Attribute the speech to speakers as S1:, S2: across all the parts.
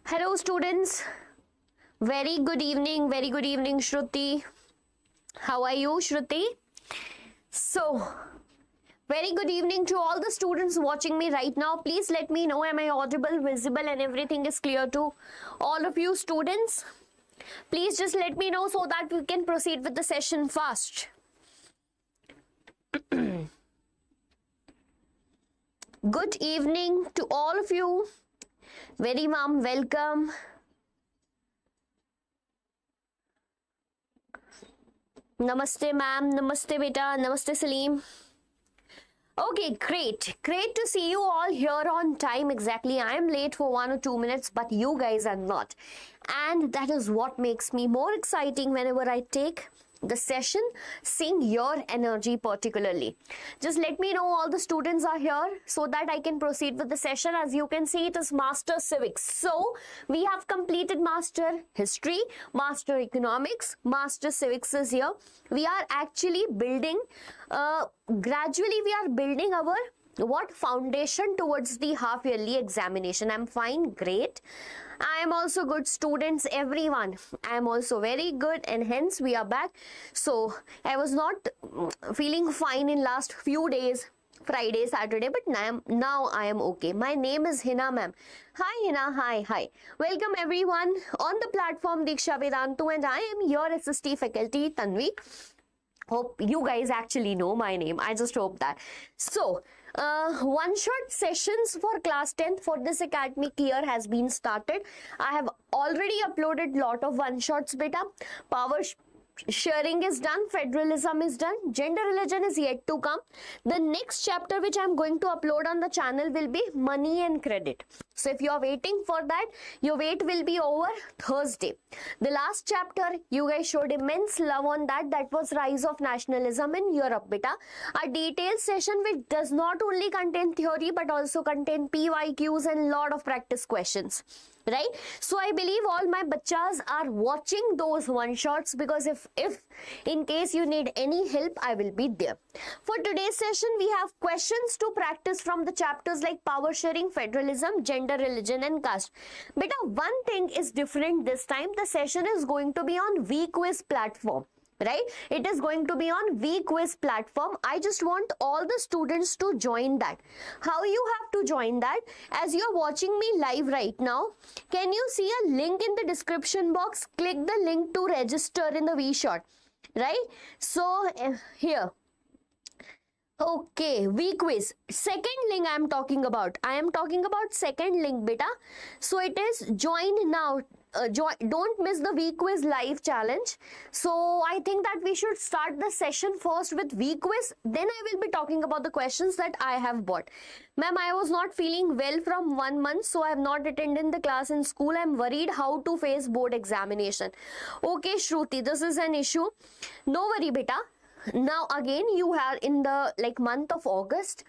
S1: Hello students, very good evening, Shruti. How are you, Shruti? So, very good evening to all the students watching me right now. Please let me know, am I audible, visible and everything is clear to all of you students? Please just let me know so that we can proceed with the session fast. Good evening to all of you. Very warm welcome. Namaste ma'am, namaste beta, namaste Salim. Okay, great to see you all here on time. Exactly, I am late for 1 or 2 minutes, but you guys are not, and that is what makes me more exciting whenever I take the session, seeing your energy particularly. Just let me know all the students are here so that I can proceed with the session. As you can see, it is Master Civics. So we have completed Master History, Master Economics, Master Civics is here. We are actually building, gradually we are building our foundation towards the half yearly examination. I'm fine, great. I am also good students, everyone. I am also very good, and hence we are back. So I was not feeling fine in last few days, Friday, Saturday, but now I am okay. My name is Hina ma'am. Hi Hina, hi. Welcome everyone on the platform Diksha Vedantu, and I am your SST faculty Tanvi. Hope you guys actually know my name. I just hope that. So, one-shot sessions for class 10th for this academic year has been started. I have already uploaded lot of one-shots beta. Power sharing is done, federalism is done, gender religion is yet to come. The next chapter which I am going to upload on the channel will be money and credit. So if you are waiting for that, your wait will be over Thursday. The last chapter, you guys showed immense love on that. That was rise of nationalism in Europe beta. A detailed session which does not only contain theory but also contain PYQs and lot of practice questions. Right? So I believe all my bachas are watching those one shots, because if in case you need any help, I will be there. For today's session, we have questions to practice from the chapters like power sharing, federalism, gender, religion and caste. Beta, one thing is different this time. The session is going to be on VQuiz platform. Right? It is going to be on VQuiz platform. I just want all the students to join that. How you have to join that? As you are watching me live right now, can you see a link in the description box? Click the link to register in the VShot. Right? So here. Okay, VQuiz. Second link I am talking about. I am talking about second link beta. So it is join now. Don't miss the VQuiz live challenge. So I think that we should start the session first with VQuiz. Then I will be talking about the questions that I have bought. Ma'am, I was not feeling well from 1 month, so I have not attended the class in school. I am worried how to face board examination. Okay, Shruti, this is an issue. No worry, beta. Now again, you are in the month of August.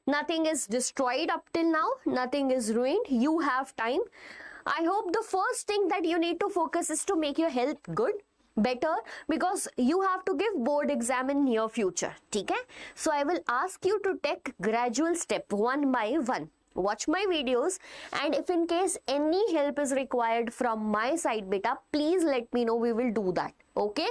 S1: Nothing is destroyed up till now. Nothing is ruined. You have time. I hope the first thing that you need to focus is to make your health good, better, because you have to give board exam in near future. Okay? So I will ask you to take gradual step one by one. Watch my videos, and if in case any help is required from my side beta, please let me know. We will do that. Okay?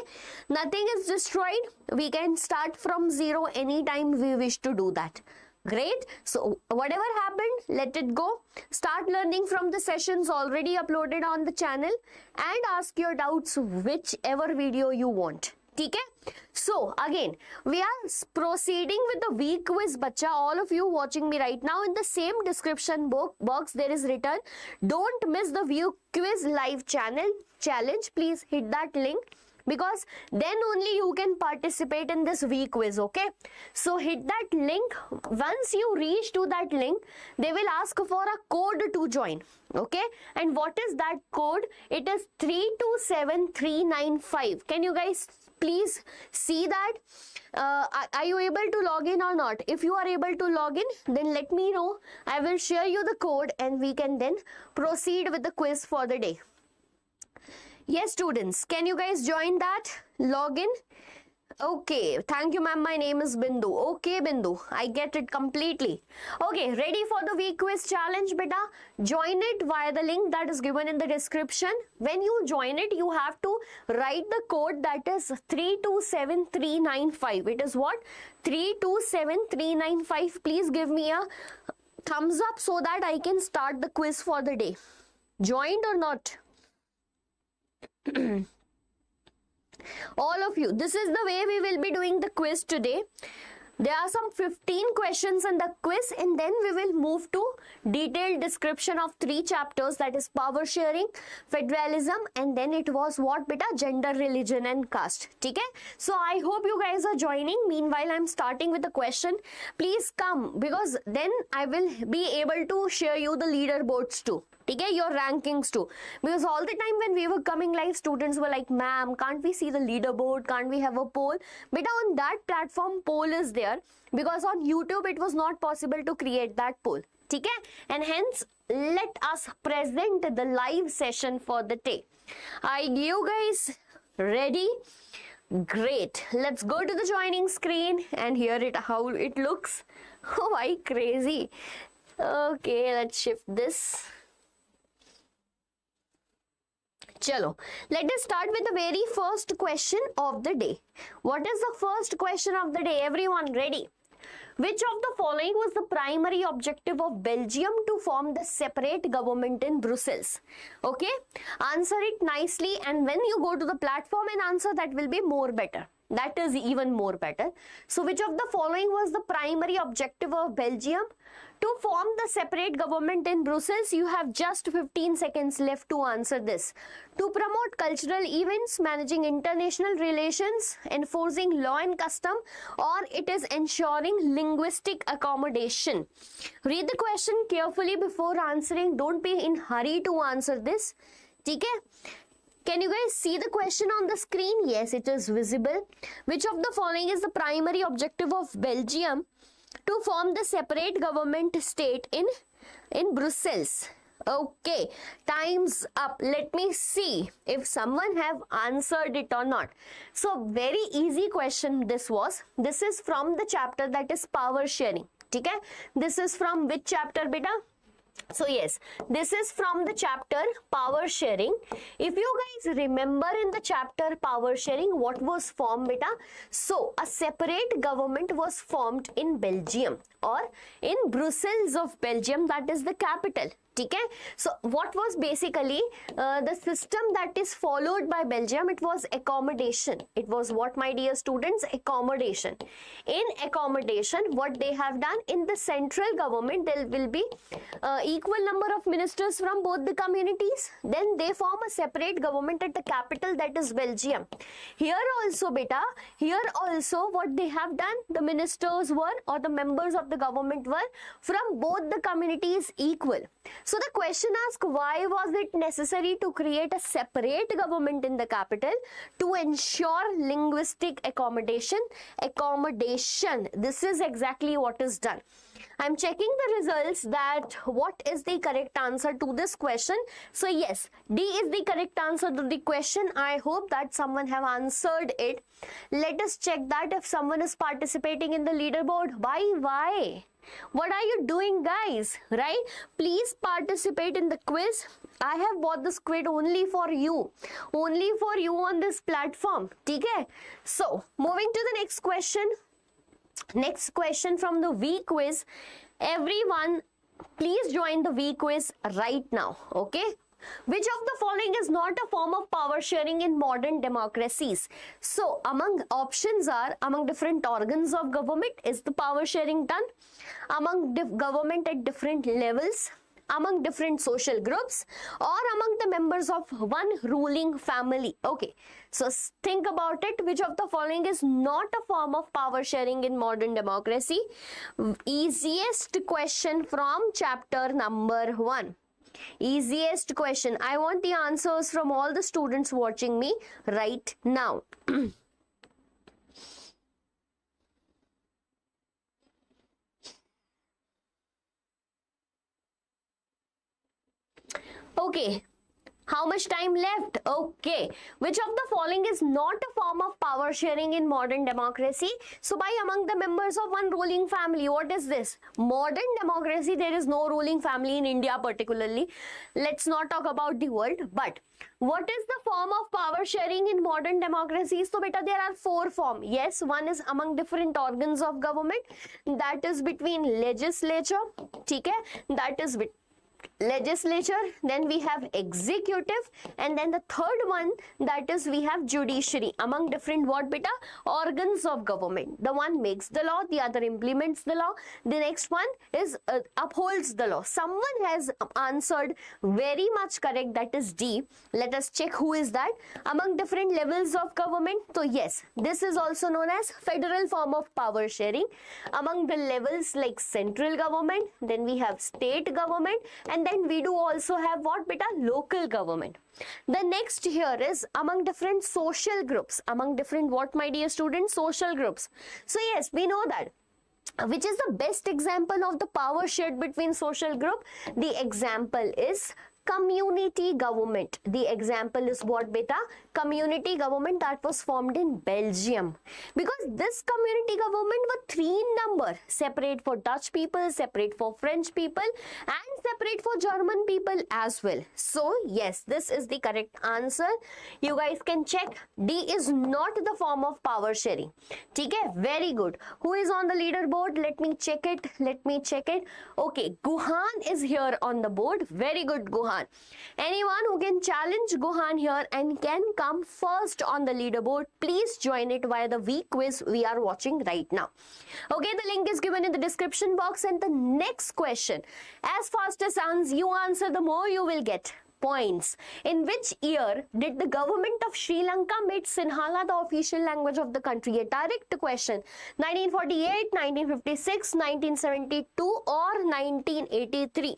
S1: Nothing is destroyed. We can start from zero anytime we wish to do that. Great. So whatever happened, let it go. Start learning from the sessions already uploaded on the channel and ask your doubts whichever video you want. Okay? So again, we are proceeding with the VQuiz bacha. All of you watching me right now, in the same description box there is written, don't miss the VQuiz live challenge. Please hit that link, because then only you can participate in this VQuiz. Okay? So hit that link. Once you reach to that link, they will ask for a code to join. Okay? And what is that code? It is 327395. Can you guys please see that? Are you able to log in or not? If you are able to log in, then let me know. I will share you the code and we can then proceed with the quiz for the day. Yes, students, can you guys join that? Log in. Okay, thank you, ma'am. My name is Bindu. Okay, Bindu, I get it completely. Okay, ready for the week quiz challenge, beta? Join it via the link that is given in the description. When you join it, you have to write the code that is 327395. It is what? 327395. Please give me a thumbs up so that I can start the quiz for the day. Joined or not? All of you, this is the way we will be doing the quiz today. There are some 15 questions in the quiz, and then we will move to detailed description of 3 chapters, that is power sharing, federalism, and then it was what beta? Gender, religion and caste. Okay? So I hope you guys are joining. Meanwhile, I'm starting with the question. Please come, because then I will be able to share you the leaderboards too. Okay, your rankings too, because all the time when we were coming live, students were like, ma'am, can't we see the leaderboard, can't we have a poll? But on that platform, poll is there, because on YouTube it was not possible to create that poll. Okay, and hence let us present the live session for the day. Are you guys ready? Great. Let's go to the joining screen and hear it how it looks. Oh, why crazy. Okay, let's shift this. Chalo, let us start with the very first question of the day. What is the first question of the day? Everyone ready? Which of the following was the primary objective of Belgium to form the separate government in Brussels? Okay, answer it nicely, and when you go to the platform and answer, that will be more better. That is even more better. So which of the following was the primary objective of Belgium to form the separate government in Brussels? You have just 15 seconds left to answer this. To promote cultural events, managing international relations, enforcing law and custom, or it is ensuring linguistic accommodation. Read the question carefully before answering. Don't be in hurry to answer this. Okay? Can you guys see the question on the screen? Yes, it is visible. Which of the following is the primary objective of Belgium to form the separate government state in Brussels? Okay, time's up. Let me see if someone have answered it or not. So very easy question this was. This is from the chapter that is power sharing. Okay, this is from which chapter, beta? So yes, this is from the chapter power sharing. If you guys remember in the chapter power sharing, what was formed, beta? So a separate government was formed in Belgium, or in Brussels of Belgium, that is the capital. Okay? So what was basically the system that is followed by Belgium? It was accommodation. It was what, my dear students? Accommodation. In accommodation, what they have done in the central government, there will be equal number of ministers from both the communities. Then they form a separate government at the capital, that is Belgium. Here also, beta, here also what they have done, the ministers were, or the members of the government were from both the communities equal. So the question asks, why was it necessary to create a separate government in the capital? To ensure linguistic accommodation. This is exactly what is done. I'm checking the results that what is the correct answer to this question. So yes, D is the correct answer to the question. I hope that someone have answered it. Let us check that if someone is participating in the leaderboard. Why? What are you doing, guys? Right? Please participate in the quiz. I have bought this quiz only for you. Only for you on this platform. Okay? So, moving to the next question. Next question from the VQuiz. Everyone, please join the VQuiz right now. Okay? Which of the following is not a form of power sharing in modern democracies? So, among options are, among different organs of government, is the power sharing done? Among government at different levels? Among different social groups? Or among the members of one ruling family? Okay, so think about it. Which of the following is not a form of power sharing in modern democracy? Easiest question from chapter number 1. Easiest question. I want the answers from all the students watching me right now. Okay, How much time left? Okay. Which of the following is not a form of power sharing in modern democracy? So by among the members of one ruling family, what is this? Modern democracy, there is no ruling family in India particularly. Let's not talk about the world, but what is the form of power sharing in modern democracy? So beta, there are 4 forms. Yes, one is among different organs of government, that is between legislature, okay? That is legislature, then we have executive, and then the third one, that is we have judiciary. Among different what beta? Organs of government. The one makes the law, the other implements the law, the next one is upholds the law. Someone has answered very much correct, that is D. Let us check who is that. Among different levels of government, so yes, this is also known as federal form of power sharing. Among the levels like central government, then we have state government, and then we do also have what beta? Local government. The next here is among different social groups. Among different what, my dear students? Social groups. So yes, we know that. Which is the best example of the power shared between social group? The example is community government. The example is what beta? Community government that was formed in Belgium. Because this community government was 3 in number. Separate for Dutch people, separate for French people, and separate for German people as well. So yes, this is the correct answer. You guys can check. D is not the form of power sharing. Okay, very good. Who is on the leaderboard? Let me check it. Let me check it. Okay, Guhan is here on the board. Very good, Guhan. Anyone who can challenge Guhan here and can come first on the leaderboard, please join it via the VQuiz we are watching right now. Okay, the link is given in the description box, and the next question, as fast as you answer, the more you will get points. In which year did the government of Sri Lanka made Sinhala the official language of the country? A direct question. 1948, 1956, 1972 or 1983?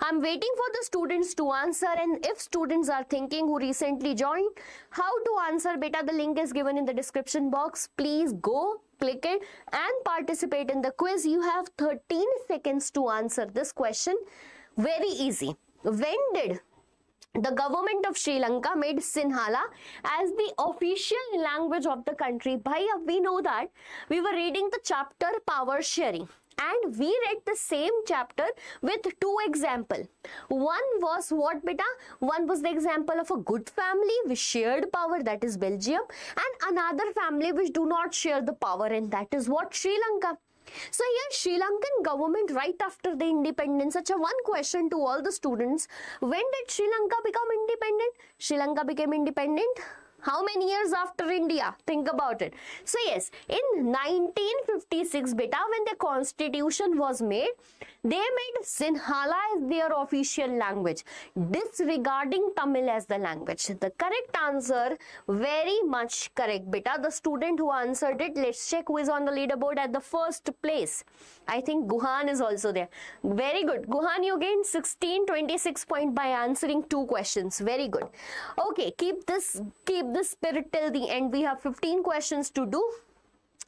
S1: I'm waiting for the students to answer, and if students are thinking who recently joined, how to answer beta, the link is given in the description box. Please go, click it and participate in the quiz. You have 13 seconds to answer this question. Very easy. When did the government of Sri Lanka made Sinhala as the official language of the country? Bhaiya, we know that we were reading the chapter power sharing, and we read the same chapter with 2 examples. One was what beta? One was the example of a good family with shared power, that is Belgium, and another family which do not share the power, and that is what? Sri Lanka. So here Sri Lankan government right after the independence. Such a one question to all the students. When did Sri Lanka become independent? Sri Lanka became independent how many years after India? Think about it. So yes, in 1956 beta, when the constitution was made, they made Sinhala as their official language, disregarding Tamil as the language. The correct answer, very much correct beta. The student who answered it, let's check who is on the leaderboard at the first place. I think Guhan is also there. Very good. Guhan, you gained 1626 points by answering 2 questions. Very good. Okay, keep this spirit till the end. We have 15 questions to do.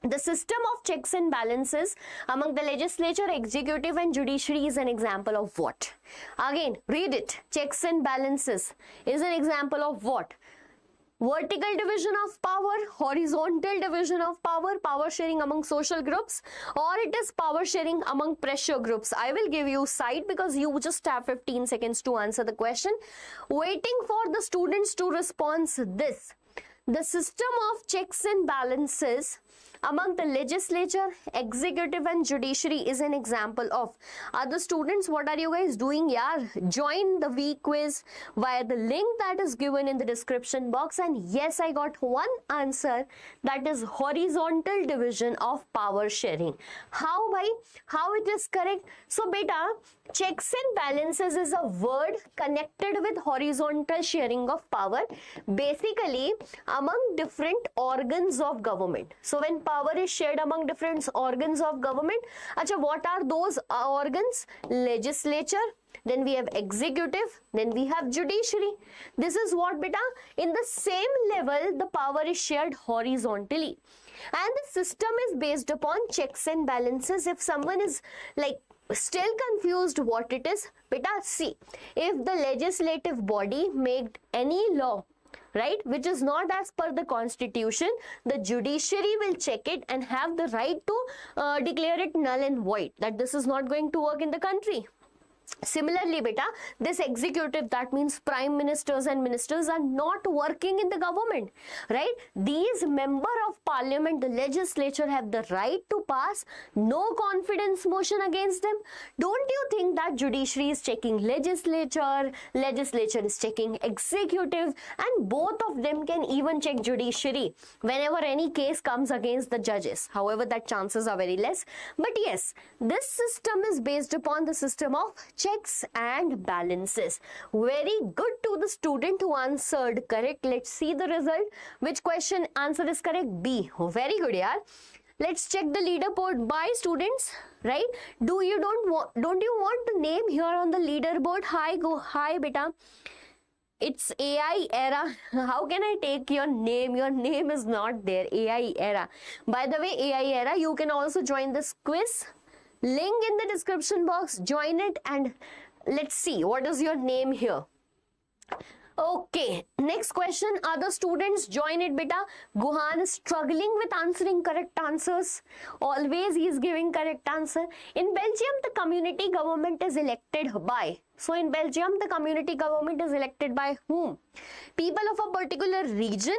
S1: The system of checks and balances among the legislature, executive and judiciary is an example of what? Again, read it. Checks and balances is an example of what? Vertical division of power, horizontal division of power, power sharing among social groups, or it is power sharing among pressure groups. I will give you side because you just have 15 seconds to answer the question. Waiting for the students to respond this. The system of checks and balances among the legislature, executive and judiciary is an example of. Other students, what are you guys doing? Yeah, join the VQuiz via the link that is given in the description box. And yes, I got one answer, that is horizontal division of power sharing. How it is correct? So beta, checks and balances is a word connected with horizontal sharing of power, basically among different organs of government. So when power is shared among different organs of government, acha, what are those organs? Legislature, then we have executive, then we have judiciary. This is what beta, in the same level the power is shared horizontally, and the system is based upon checks and balances. If someone is like Still confused what it is? Beta, see, if the legislative body made any law, right, which is not as per the constitution, the judiciary will check it and have the right to declare it null and void, that this is not going to work in the country. Similarly, beta, this executive, that means prime ministers and ministers, are not working in the government, right? These member of parliament, the legislature, have the right to pass no confidence motion against them. Don't you think that judiciary is checking legislature, legislature is checking executive, and both of them can even check judiciary whenever any case comes against the judges? However, that chances are very less. But yes, this system is based upon the system of checks and balances. Very good to the student who answered correct. Let's see the result. Which question answer is correct? B. Very good, yaar. Let's check the leaderboard by students, right? Don't you want the name here on the leaderboard? Hi beta. It's AI era. How can I take your name? Your name is not there. AI era. By the way, AI era, you can also join this quiz. Link in the description box, join it, and let's see what is your name here. Okay, next question. Other students, join it, beta. Guhan is struggling with answering correct answers. Always he is giving correct answer. In Belgium, the community government is elected by. So in Belgium, the community government is elected by whom? People of a particular region,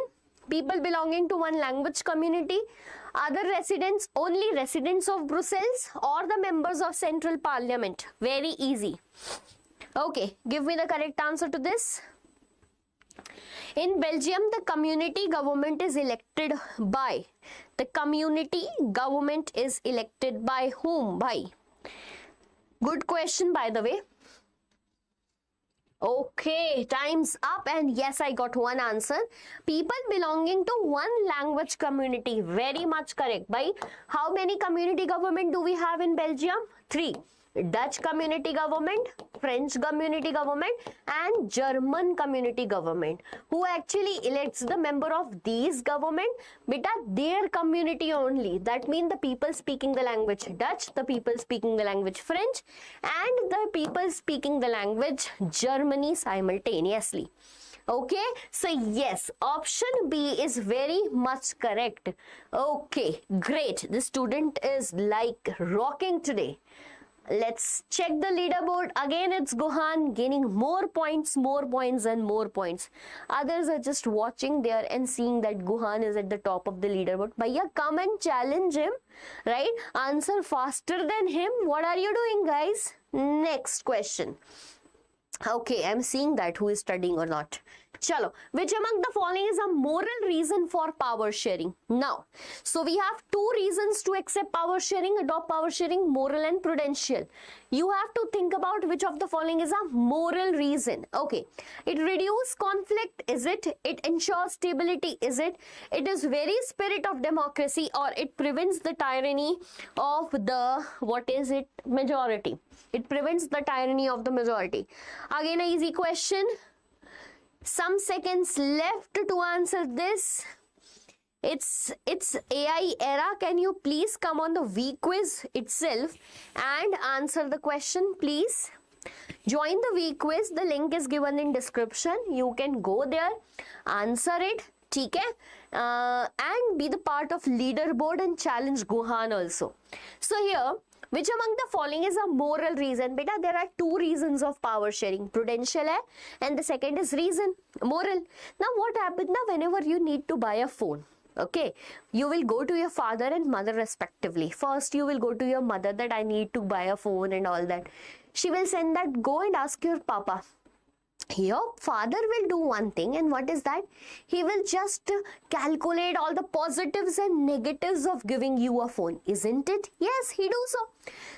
S1: people belonging to one language community, other residents, only residents of Brussels, or the members of Central Parliament. Very easy. Okay, give me the correct answer to this. In Belgium, the community government is elected by. The community government is elected by whom? By. Good question, by the way. Okay, time's up, and yes, I got one answer. People belonging to one language community. Very much correct. By how many community government do we have in Belgium? 3. Dutch community government, French community government, and German community government. Who actually elects the member of these government? Beta, their community only. That means the people speaking the language Dutch, the people speaking the language French, and the people speaking the language Germany simultaneously. Okay, so yes, option B is very much correct. Okay, great. The student is like rocking today. Let's check the leaderboard. Again, it's Guhan gaining more points, and more points. Others are just watching there and seeing that Guhan is at the top of the leaderboard. Bhaiya, come and challenge him, right? Answer faster than him. What are you doing, guys? Next question. Okay, I'm seeing that who is studying or not. Chalo, which among the following is a moral reason for power sharing? Now, so we have 2 reasons to accept power sharing, adopt power sharing, moral and prudential. You have to think about which of the following is a moral reason. Okay, it reduces conflict, is it? It ensures stability, is it? It is very spirit of democracy, or it prevents the tyranny of the, what is it? Majority. It prevents the tyranny of the majority. Again, an easy question. Some seconds left to answer this. It's AI era. Can you please come on the VQuiz itself and answer the question, please? Join the VQuiz. The link is given in description. You can go there, answer it, okay? And be the part of leaderboard and challenge Guhan also. So here, which among the following is a moral reason? Beta, there are 2 reasons of power sharing. Prudential hai, and the second is reason, moral. Now what happens now whenever you need to buy a phone? Okay, you will go to your father and mother respectively. First, you will go to your mother that I need to buy a phone and all that. She will send that, go and ask your papa. Your father will do one thing, and what is that? He will just calculate all the positives and negatives of giving you a phone, isn't it? Yes, he do so.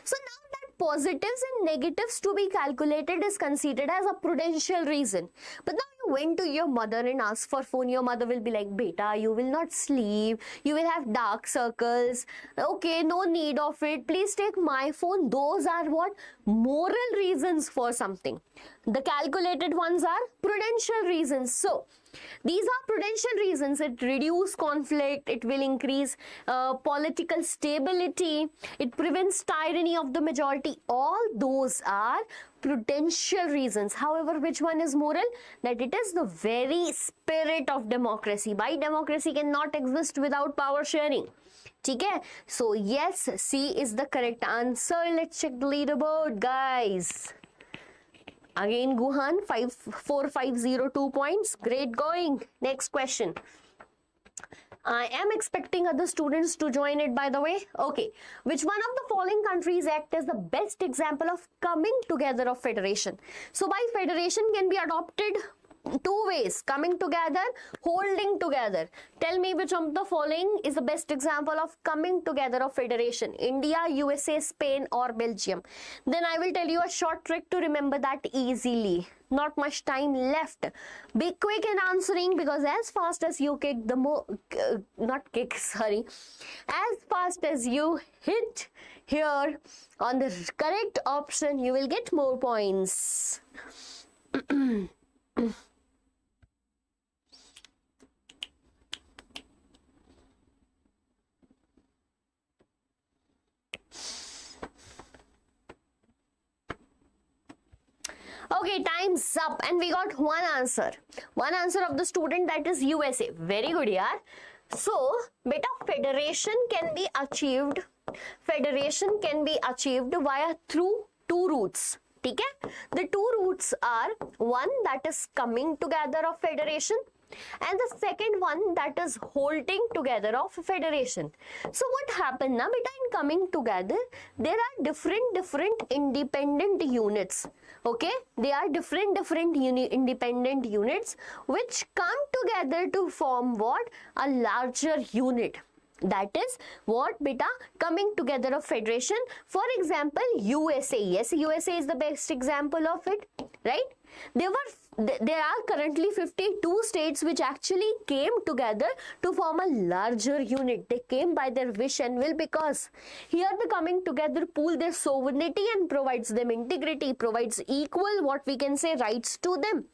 S1: So now that positives and negatives to be calculated is considered as a prudential reason. But now went to your mother and asked for phone, your mother will be like, beta, you will not sleep, you will have dark circles, okay, no need of it, please take my phone. Those are what? Moral reasons for something. The calculated ones are prudential reasons. So these are prudential reasons. It reduces conflict, it will increase political stability, it prevents tyranny of the majority. All those are prudential reasons. However, which one is moral? That it is the very spirit of democracy. Why democracy cannot exist without power sharing? Okay? So yes, C is the correct answer. Let's check the leaderboard, guys. Again, Guhan, 4502 points. Great going. Next question. I am expecting other students to join it, by the way. Okay. Which one of the following countries act as the best example of coming together of federation? So by federation can be adopted two ways: coming together, holding together. Tell me which of the following is the best example of coming together of federation: India, USA, Spain, or Belgium. Then I will tell you a short trick to remember that easily. Not much time left. Be quick in answering, because as fast as you kick, the more as fast as you hit here on the correct option, you will get more points. Okay, time's up and we got one answer. One answer of the student, that is USA. Very good, yaar. So, beta, federation can be achieved. Federation can be achieved via through two routes. Okay? The two routes are one, that is coming together of federation, and the second one, that is holding together of federation. So what happened now, beta, in coming together, there are different independent units. Okay, they are different independent units which come together to form what? A larger unit. That is what, beta, coming together of federation. For example, USA. Yes, USA is the best example of it, right? There are currently 52 states which actually came together to form a larger unit. They came by their wish and will, because here the coming together pool their sovereignty and provides them integrity, provides equal, what we can say, rights to them.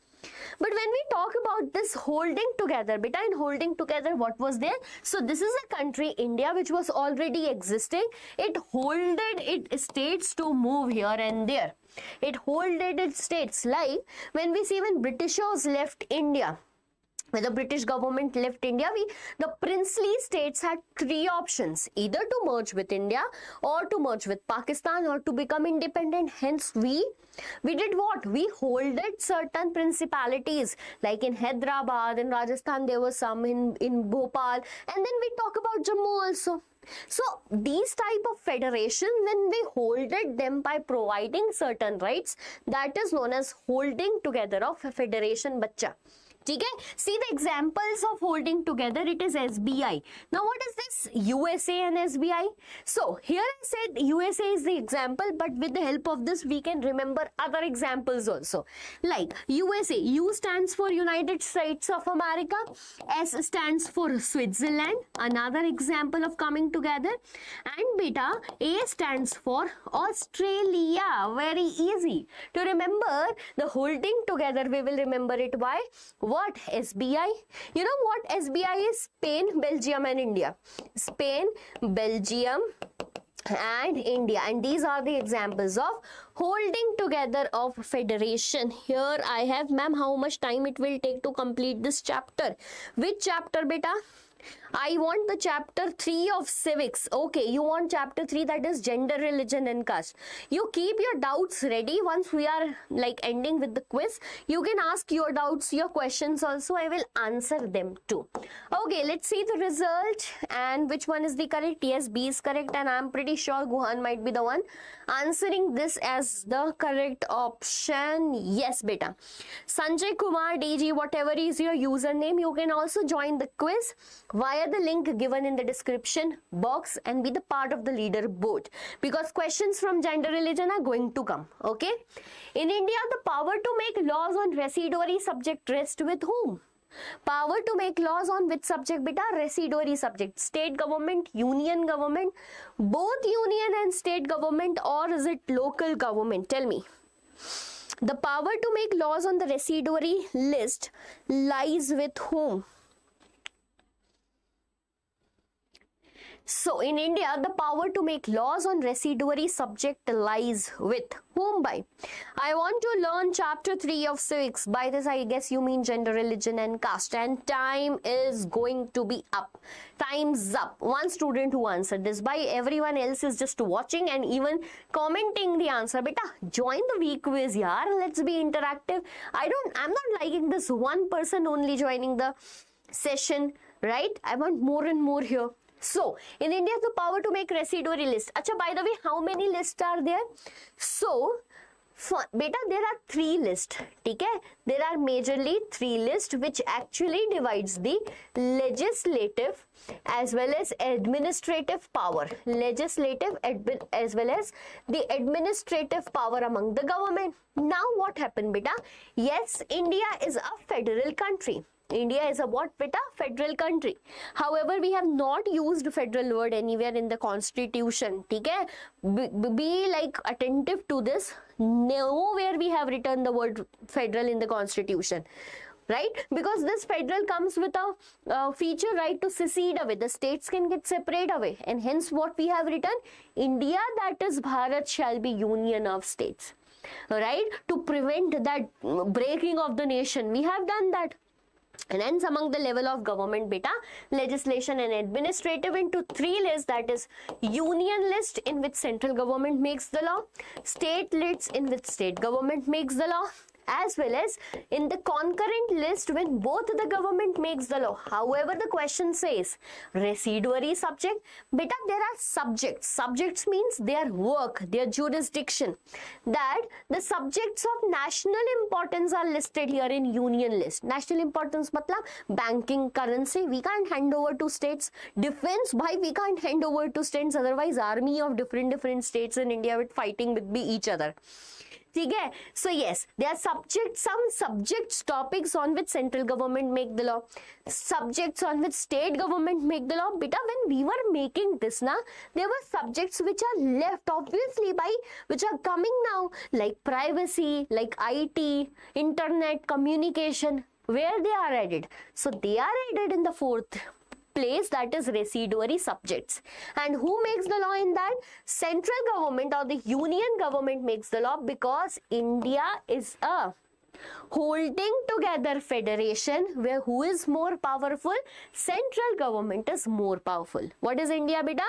S1: But when we talk about this holding together, beta, in holding together, what was there? So this is a country, India, which was already existing. It holded its states to move here and there. It holded its states, like when we see when Britishers left India. When the British government left India, the princely states had three options: either to merge with India, or to merge with Pakistan, or to become independent. Hence, we did what? We holded certain principalities, like in Hyderabad, in Rajasthan, there were some in Bhopal, and then we talk about Jammu also. So these type of federation, when we holded them by providing certain rights, that is known as holding together of a federation, bacha. Okay? See the examples of holding together, it is SBI. Now what is this USA and SBI? So here I said USA is the example, but with the help of this we can remember other examples also. Like USA, U stands for United States of America, S stands for Switzerland, another example of coming together, and beta, A stands for Australia. Very easy to remember. The holding together, we will remember it by what? SBI. You know what SBI is? Spain, Belgium and India. Spain, Belgium and India, and these are the examples of holding together of federation. Here I have, ma'am, how much time it will take to complete this chapter? Which chapter, beta? I want the chapter 3 of civics. Okay, you want chapter 3, that is gender, religion and caste. You keep your doubts ready. Once we are like ending with the quiz, you can ask your doubts, your questions also. I will answer them too. Okay, let's see the result and which one is the correct. Yes, B is correct, and I'm pretty sure Guhan might be the one answering this as the correct option. Yes, beta. Sanjay Kumar DG, whatever is your username, you can also join the quiz. via the link given in the description box and be the part of the leaderboard, because questions from gender religion are going to come. Okay, in India, the power to make laws on residuary subject rests with whom? Power to make laws on which subject beta? Residuary subject. State government, union government, both union and state government, or is it local government? Tell me. The power to make laws on the residuary list lies with whom? So in India, the power to make laws on residuary subject lies with whom? By. I want to learn chapter 3 of civics. By this, I guess you mean gender, religion and caste. And time is going to be up. Time's up. One student who answered this. By everyone else is just watching and even commenting the answer. Beta, join the VQuiz, yaar. Let's be interactive. I'm not liking this one person only joining the session, right? I want more and more here. So, in India, the power to make residuary list. Acha, by the way, how many lists are there? So, beta, there are 3 lists. Okay? There are majorly 3 lists which actually divides the legislative as well as administrative power. Legislative as well as the administrative power among the government. Now, what happened, beta? Yes, India is a federal country. India is a what, beta? Federal country. However, we have not used federal word anywhere in the constitution. Okay? Be like attentive to this. Nowhere we have written the word federal in the constitution. Right? Because this federal comes with a feature right to secede away. The states can get separate away. And hence what we have written, India, that is Bharat, shall be union of states. Right? To prevent that breaking of the nation. We have done that. And hence among the level of government, beta, legislation and administrative into 3 lists, that is union list in which central government makes the law, state lists in which state government makes the law, as well as in the concurrent list when both the government makes the law. However, the question says residuary subject. Beta, there are subjects. Subjects means their work, their jurisdiction. That the subjects of national importance are listed here in union list. National importance matlab banking, currency, we can't hand over to states. Defense, why we can't hand over to states? Otherwise, army of different states in India with fighting with each other. Okay? So yes, there are some subjects, topics on which central government make the law, subjects on which state government make the law. Beta, when we were making this, there were subjects which are left obviously by, which are coming now, like privacy, like IT, internet, communication, where they are added. So they are added in the 4th place, that is residuary subjects. And who makes the law in that? Central government or the union government makes the law, because India is a holding together federation where who is more powerful? Central government is more powerful. What is India, beta?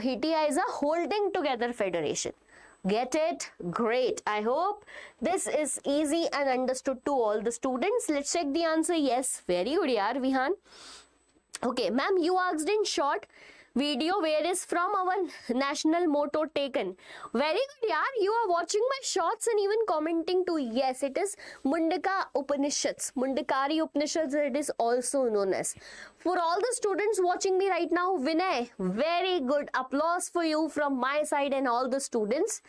S1: India is a holding together federation. Get it? Great. I hope this is easy and understood to all the students. Let's check the answer. Yes, very good, yaar, Vihan. Okay, ma'am, you asked in short video where is from our national motto taken. Very good, yaar. You are watching my shots and even commenting too. Yes, it is Mundaka Upanishads. Mundakari Upanishads, it is also known as. For all the students watching me right now, Vinay, very good. Applause for you from my side and all the students.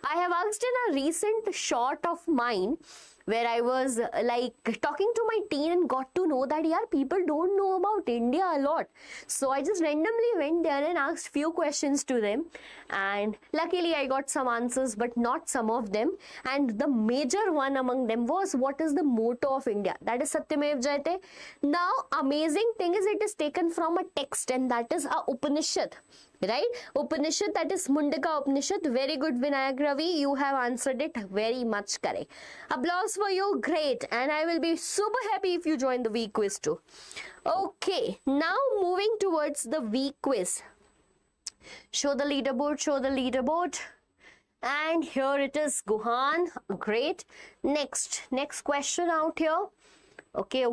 S1: I have asked in a recent short of mine where I was like talking to my teen and got to know that people don't know about India a lot. So I just randomly went there and asked few questions to them, and luckily I got some answers, but not some of them. And the major one among them was, what is the motto of India? That is Satyamev Jayate. Now amazing thing is, it is taken from a text, and that is a Upanishad. Right? Upanishad, that is Mundaka Upanishad. Very good, Vinayak Ravi. You have answered it very much correct. Applause for you. Great. And I will be super happy if you join the VQuiz too. Okay. Now moving towards the VQuiz. Show the leaderboard. Show the leaderboard. And here it is, Guhan. Great. Next question out here. Okay,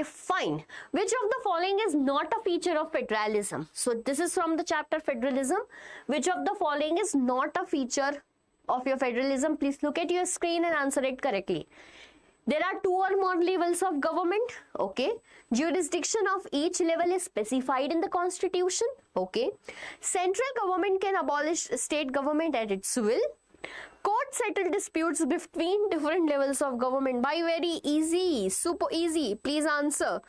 S1: fine. Which of the following is not a feature of federalism? So this is from the chapter Federalism. Which of the following is not a feature of your federalism? Please look at your screen and answer it correctly. There are 2 or more levels of government. Okay. Jurisdiction of each level is specified in the constitution. Okay. Central government can abolish state government at its will. Court settle disputes between different levels of government. By very easy, super easy. Please answer.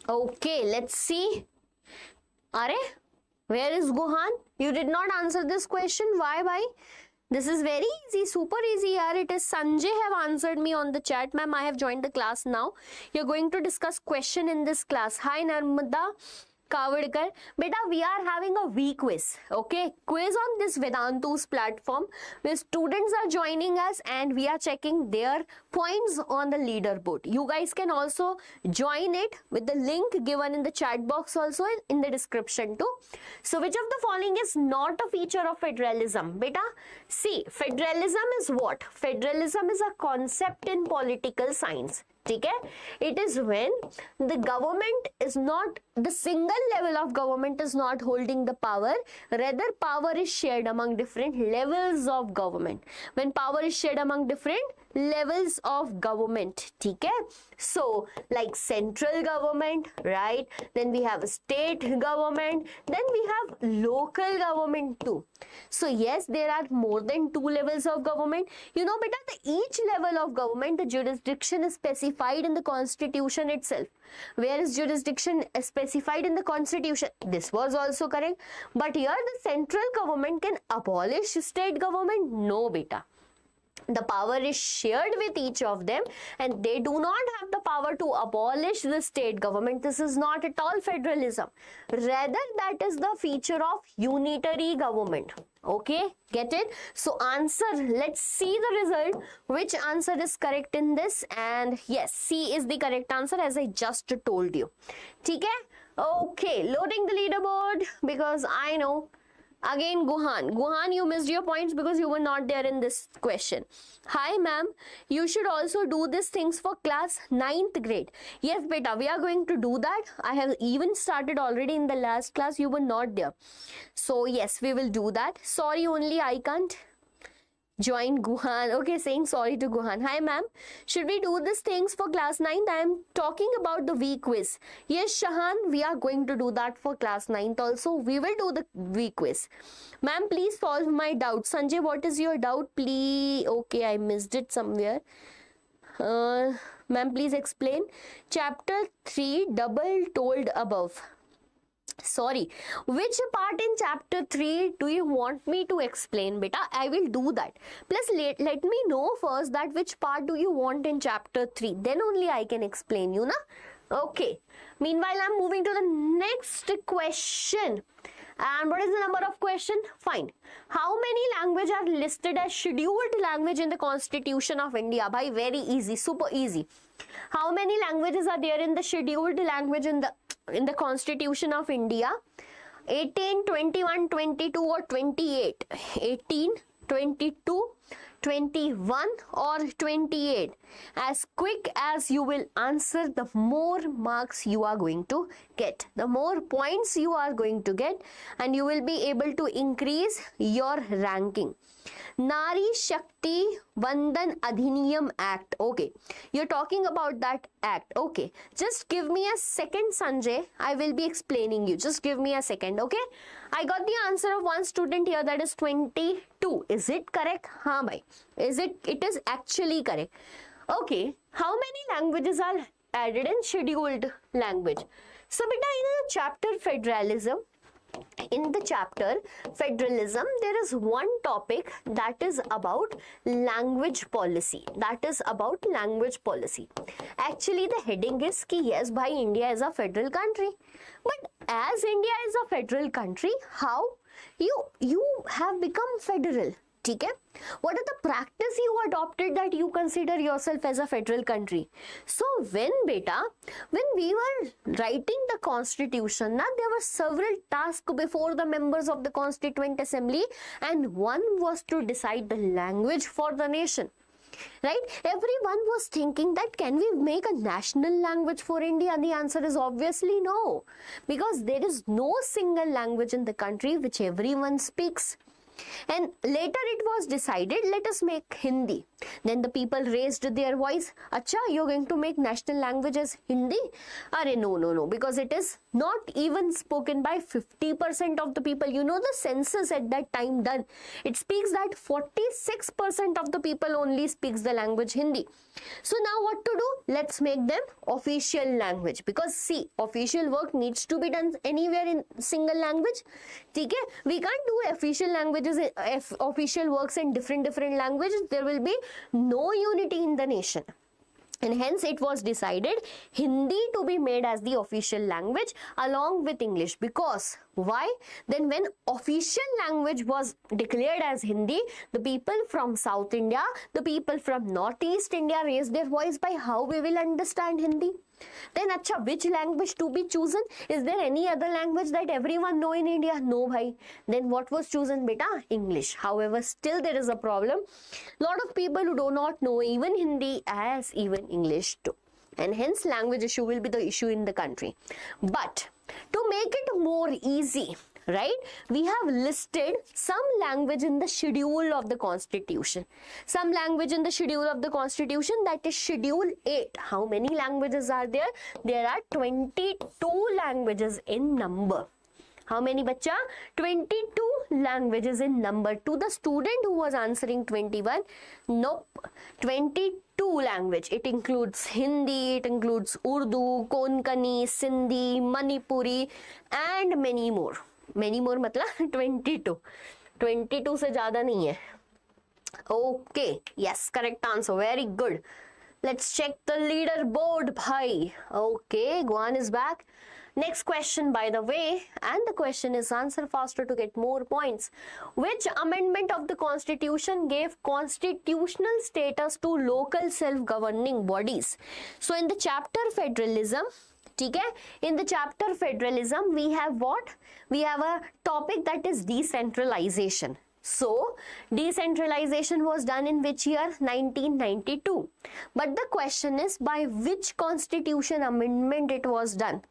S1: Okay, let's see. Are, where is Guhan? You did not answer this question. Why? Bhai? This is very easy, super easy. Yaar. It is Sanjay have answered me on the chat. Ma'am, I have joined the class now. You're going to discuss question in this class. Hi, Narmada Kavadkar. Beta, we are having a VQuiz. Okay, quiz on this Vedantu's platform where students are joining us and we are checking their points on the leaderboard. You guys can also join it with the link given in the chat box, also in the description too. So which of the following is not a feature of federalism? Beta, see, federalism is what? Federalism is a concept in political science. Okay? It is when the government is not, the single level of government is not holding the power, rather power is shared among different levels of government. When power is shared among different levels of government. Okay? So like central government, right? Then we have state government, then we have local government too. So yes, there are more than 2 levels of government. You know, beta, each level of government, the jurisdiction is specified in the constitution itself. Where is jurisdiction specified in the constitution? This was also correct. But here the central government can abolish state government? No, beta. The power is shared with each of them and they do not have the power to abolish the state government. This is not at all federalism. Rather, that is the feature of unitary government. Okay, get it? So answer, let's see the result. Which answer is correct in this? And yes, C is the correct answer as I just told you. Okay, loading the leaderboard because I know. Again, Guhan, you missed your points because you were not there in this question. Hi, ma'am. You should also do these things for class 9th grade. Yes, beta, we are going to do that. I have even started already in the last class. You were not there. So, yes, we will do that. Sorry, only I can't join Guhan. Okay, saying sorry to Guhan. Hi, ma'am. Should we do these things for class 9th? I am talking about the VQuiz. Yes, Shahan, we are going to do that for class 9th also. We will do the VQuiz. Ma'am, please solve my doubt. Sanjay, what is your doubt? Please. Okay, I missed it somewhere. Ma'am, please explain. Chapter 3, double told above. Sorry, which part in chapter 3 do you want me to explain, beta? I will do that. Plus, let me know first that which part do you want in chapter 3. Then only I can explain you, na? Okay. Meanwhile, I'm moving to the next question. And what is the number of question? Fine. How many languages are listed as scheduled language in the Constitution of India? By very easy, super easy. How many languages are there in the scheduled language in the Constitution of India? 18, 21, 22 or 28? 18, 22, 21 or 28? As quick as you will answer, the more marks you are going to get, the more points you are going to get, and you will be able to increase your ranking. Nari Shakti Vandan Adhiniyam Act. Okay, you're talking about that act. Okay, just give me a second, Sanjay. I will be explaining you. Just give me a second. Okay, I got the answer of one student here, that is 22. Is it correct? Haan bhai. It is actually correct. Okay, how many languages are added in scheduled language? So beta, in the chapter Federalism, there is one topic that is about language policy. Actually, the heading is ki yes, bhai, India is a federal country. But as India is a federal country, how you have become federal? ठीक है. What are the practice you adopted that you consider yourself as a federal country? So when we were writing the constitution, now there were several tasks before the members of the constituent assembly, and one was to decide the language for the nation. Right? Everyone was thinking that can we make a national language for India? And the answer is obviously no, because there is no single language in the country which everyone speaks. And later it was decided, let us make Hindi. Then the people raised their voice, Acha, you're going to make national language as Hindi? Arey, no, because it is not even spoken by 50% of the people. You know the census at that time done, it speaks that 46% of the people only speaks the language Hindi. So now what to do? Let's make them official language, because see, official work needs to be done anywhere in single language. Okay? We can't do official languages, official works in different languages. There will be no unity in the nation. And hence it was decided Hindi to be made as the official language along with English. Because why? Then when official language was declared as Hindi, the people from South India, the people from Northeast India raised their voice by how we will understand Hindi. Then acha, which language to be chosen? Is there any other language that everyone know in India? No bhai. Then what was chosen beta? English. However, still there is a problem. Lot of people who do not know even Hindi as even English too. And hence language issue will be the issue in the country. But to make it more easy, right, we have listed some language in the schedule of the constitution. Some language in the schedule of the constitution, that is schedule 8. How many languages are there? There are 22 languages in number. How many bacha? 22 languages in number. To the student who was answering 21, nope, 22 language. It includes Hindi, it includes Urdu, Konkani, Sindhi, Manipuri and many more. Many more मतलब 22. 22 से ज़्यादा नहीं है. Okay, yes, correct answer. Very good. Let's check the leaderboard, bhai. Okay, Guan is back. Next question, by the way, and the question is answer faster to get more points. Which amendment of the constitution gave constitutional status to local self-governing bodies? So in the chapter Federalism, okay, in the chapter Federalism, we have what? We have a topic that is decentralization. So, decentralization was done in which year? 1992. But the question is, by which constitution amendment it was done?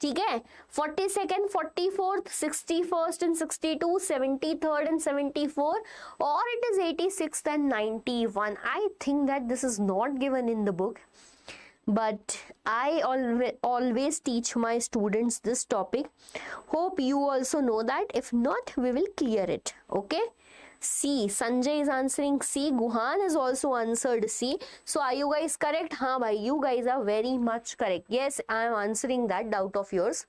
S1: Okay, 42nd, 44th, 61st and 62, 73rd and 74, or it is 86th and 91. I think that this is not given in the book. But I always teach my students this topic. Hope you also know that. If not, we will clear it. Okay. C. Sanjay is answering C. Guhan has also answered C. So are you guys correct? Haan bhai, you guys are very much correct. Yes, I am answering that doubt of yours.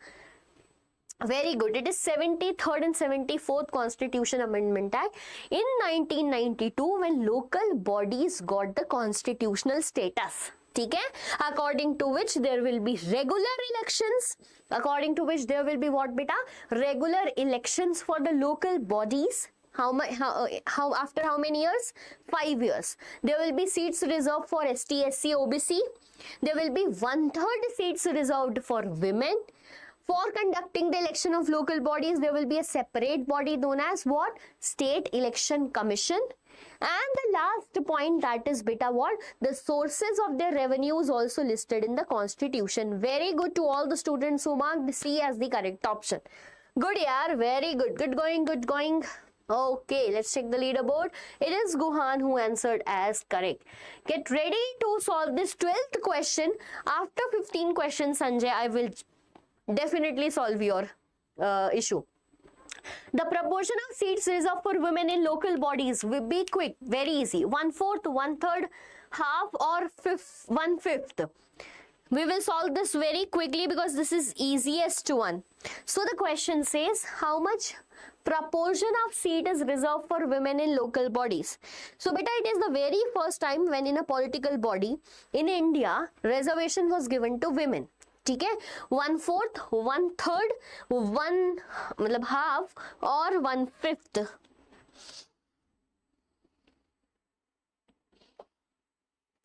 S1: Very good. It is 73rd and 74th Constitution Amendment Act in 1992 when local bodies got the constitutional status. ठीक है, according to which there will be regular elections, according to which there will be what beta? Regular elections for the local bodies. How after how many years? 5 years. There will be seats reserved for ST, SC, OBC. There will be 1/3 seats reserved for women. For conducting the election of local bodies, there will be a separate body known as what? State Election Commission. And the last point, that is beta what? The sources of their revenue is also listed in the constitution. Very good to all the students who marked C as the correct option. Good yaar, very good. Good going. Okay, let's check the leaderboard. It is Guhan who answered as correct. Get ready to solve this 12th question. After 15 questions, Sanjay, I will definitely solve your issue. The proportion of seats reserved for women in local bodies will be quick, very easy. 1/4, 1/3, half, or 1/5. We will solve this very quickly because this is easiest one. So the question says, how much proportion of seat is reserved for women in local bodies? So beta, it is the very first time when in a political body in India, reservation was given to women. ठीक है, 1/4, 1/3, मतलब half और 1/5.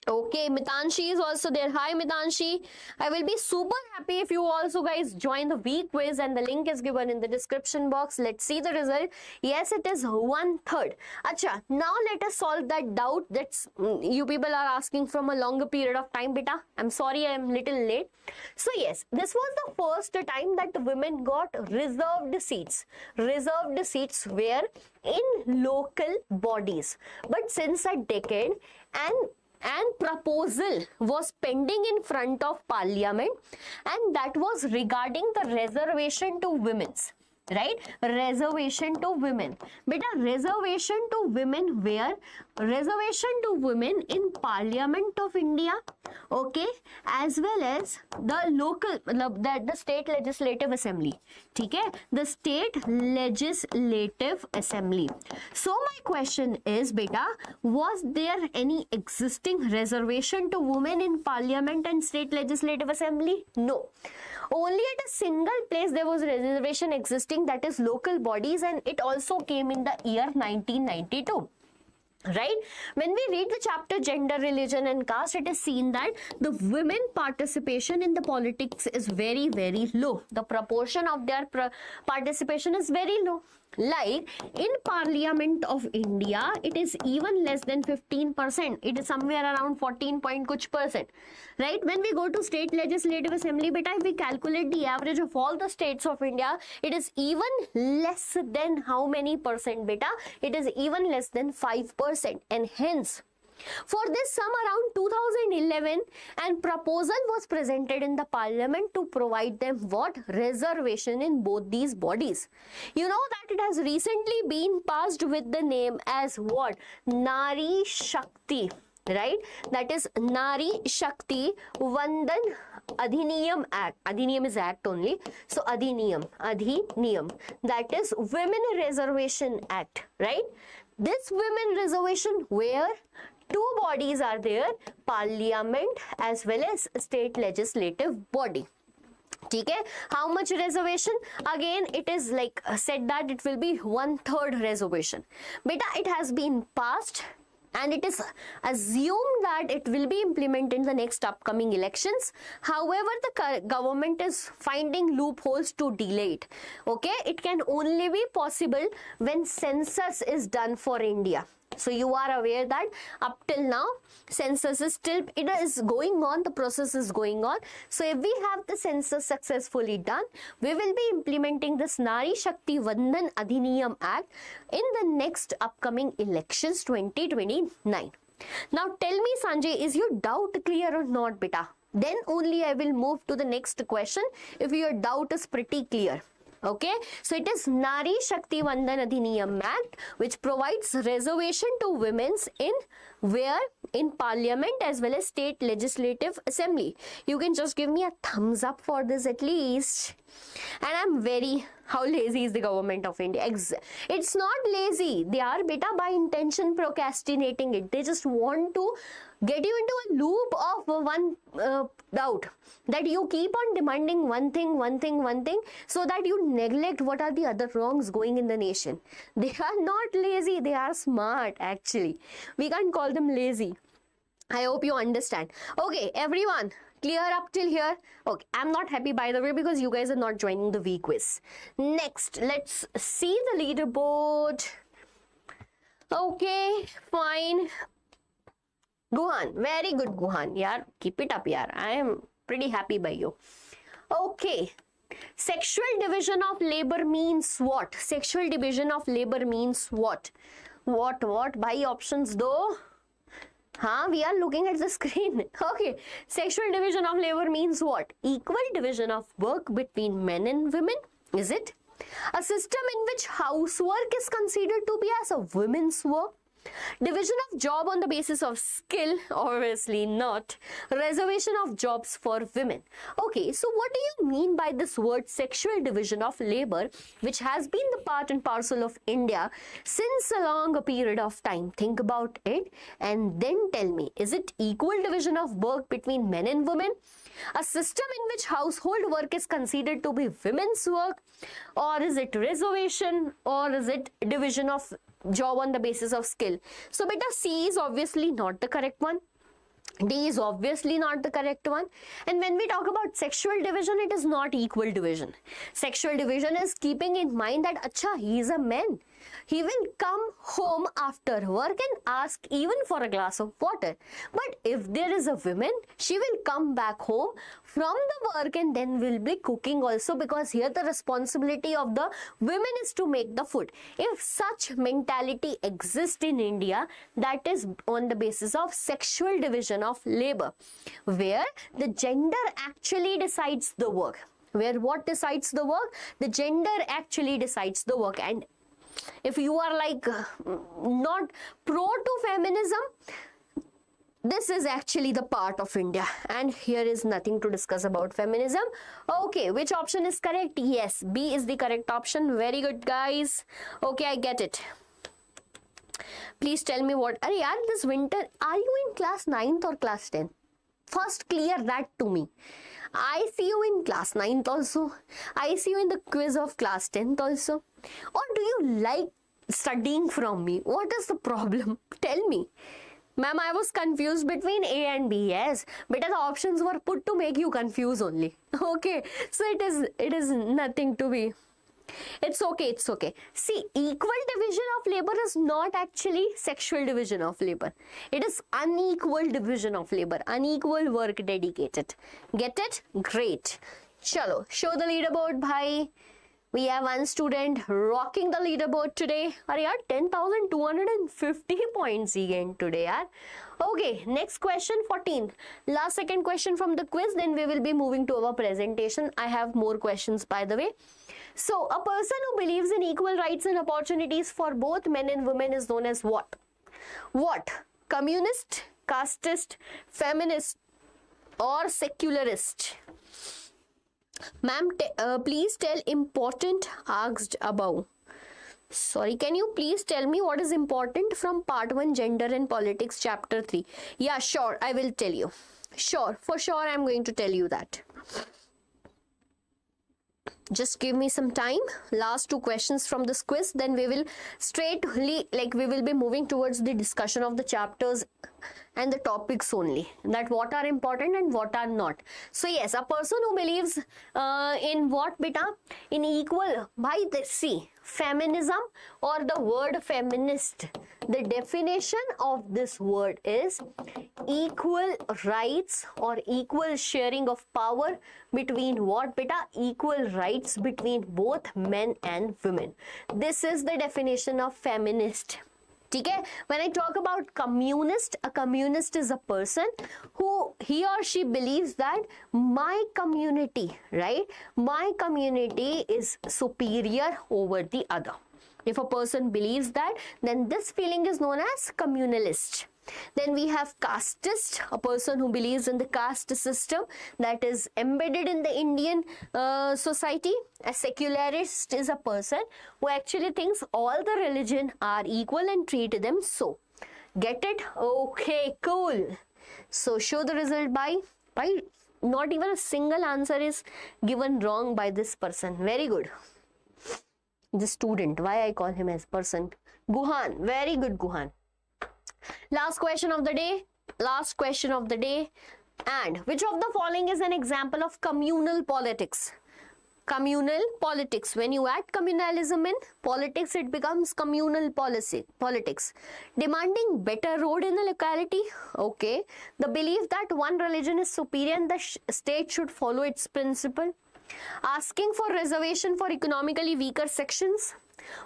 S1: Okay, Mitanshi is also there. Hi, Mitanshi. I will be super happy if you also guys join the VQuiz, and the link is given in the description box. Let's see the result. Yes, it is 1/3. Acha, now let us solve that doubt that you people are asking from a longer period of time, beta. I'm sorry, I am little late. So yes, this was the first time that the women got reserved seats. Reserved seats where in local bodies. But since a decade, and proposal was pending in front of parliament, and that was regarding the reservation to women's, right? Reservation to women, beta. Reservation to women where? Reservation to women in Parliament of India, okay, as well as the local, the state legislative assembly, okay, the state legislative assembly. So my question is, beta, was there any existing reservation to women in Parliament and state legislative assembly? No. Only at a single place there was reservation existing, that is local bodies, and it also came in the year 1992. Right? When we read the chapter Gender, Religion and Caste, it is seen that the women participation in the politics is very, very low. The proportion of their participation is very low. Like in Parliament of India, it is even less than 15%. It is somewhere around 14 point kuch percent. Right? When we go to state legislative assembly, beta, if we calculate the average of all the states of India, it is even less than how many percent, beta? It is even less than 5%. And hence, for this sum around 2011, and proposal was presented in the parliament to provide them what? Reservation in both these bodies. You know that it has recently been passed with the name as what? Nari Shakti. Right? That is Nari Shakti Vandan Adhiniyam Act. Adhiniyam is act only. So Adhiniyam. That is Women Reservation Act. Right? This women reservation where two bodies are there, Parliament as well as state legislative body. Okay, how much reservation? Again, it is like said that it will be 1/3 reservation. Beta, it has been passed, and it is assumed that it will be implemented in the next upcoming elections. However, the government is finding loopholes to delay it. Okay, it can only be possible when census is done for India. So you are aware that up till now census is still, it is going on, the process is going on. So if we have the census successfully done, we will be implementing this Nari Shakti Vandan Adhiniyam Act in the next upcoming elections 2029. Now tell me, Sanjay, is your doubt clear or not, beta? Then only I will move to the next question if your doubt is pretty clear. Okay, so it is Nari Shakti Vandan Adhiniyam Act, which provides reservation to women's in where? In Parliament as well as state legislative assembly. You can just give me a thumbs up for this at least. And I'm very, how lazy is the government of India? It's not lazy. They are, beta, by intention procrastinating it. They just want to get you into a loop of one doubt, that you keep on demanding one thing, so that you neglect what are the other wrongs going in the nation. They are not lazy. They are smart, actually. We can't call them lazy. I hope you understand. Okay, everyone. Clear up till here? Okay, I'm not happy, by the way, because you guys are not joining the V-Quiz. Next, let's see the leaderboard. Okay, fine. Guhan, very good, Guhan. Yeah, keep it up, yeah. I am pretty happy by you. Okay. Sexual division of labor means what? Sexual division of labor means what? What? By options though? We are looking at the screen. Okay. Sexual division of labor means what? Equal division of work between men and women. Is it? A system in which housework is considered to be as a women's work. Division of job on the basis of skill, obviously not. Reservation of jobs for women. Okay, so what do you mean by this word sexual division of labor, which has been the part and parcel of India since a long period of time? Think about it and then tell me, is it equal division of work between men and women? A system in which household work is considered to be women's work, or is it reservation, or is it division of job on the basis of skill? So beta, C is obviously not the correct one. D is obviously not the correct one. And when we talk about sexual division, it is not equal division. Sexual division is keeping in mind that acha, he is a man. He will come home after work and ask even for a glass of water. But if there is a woman, she will come back home from the work and then will be cooking also, because here the responsibility of the women is to make the food. If such mentality exists in India, that is on the basis of sexual division of labor, where the gender actually decides the work. Where what decides the work? The gender actually decides the work. And if you are like not pro to feminism, this is actually the part of India, and here is nothing to discuss about feminism. Okay, which option is correct? Yes, B is the correct option. Very good, guys. Okay, I get it. Please tell me what, are yaar, this winter, are you in class 9th or class 10th? First clear that to me. I see you in class 9th also. I see you in the quiz of class 10th also. Or do you like studying from me? What is the problem? Tell me. Ma'am, I was confused between A and B. Yes, but the options were put to make you confuse only. Okay, so it is nothing to be. It's okay, it's okay. See, equal division of labor is not actually sexual division of labor. It is unequal division of labor, unequal work dedicated. Get it? Great. Chalo, show the leaderboard, bhai. We have one student rocking the leaderboard today. Are yaar 10,250 points he gained today, yaar. Okay, next question, 14th. Last second question from the quiz, then we will be moving to our presentation. I have more questions, by the way. So, a person who believes in equal rights and opportunities for both men and women is known as what? What? Communist, casteist, feminist, or secularist? Ma'am, please tell important asked above. Sorry, can you please tell me what is important from part 1 gender and politics chapter 3? Yeah, sure, I will tell you. Sure, for sure I am going to tell you that. Just give me some time. Last 2 questions from this quiz, then we will straightly, we will be moving towards the discussion of the chapters and the topics only, that what are important and what are not. So yes, a person who believes in what, beta? In equal, by the, see, feminism or the word feminist, the definition of this word is equal rights or equal sharing of power between what, beta? Equal rights between both men and women. This is the definition of feminist. Okay? When I talk about communist, a communist is a person who he or she believes that my community, right? My community is superior over the other. If a person believes that, then this feeling is known as communalist. Then we have casteist, a person who believes in the caste system that is embedded in the Indian society. A secularist is a person who actually thinks all the religion are equal and treat them so. Get it? Okay, cool. So show the result by not even a single answer is given wrong by this person. Very good. The student, why I call him as person? Guhan, very good, Guhan. Last question of the day. Last question of the day. And which of the following is an example of communal politics? Communal politics. When you add communalism in politics, it becomes communal politics. Demanding better road in the locality. Okay. The belief that one religion is superior and the state should follow its principle. Asking for reservation for economically weaker sections.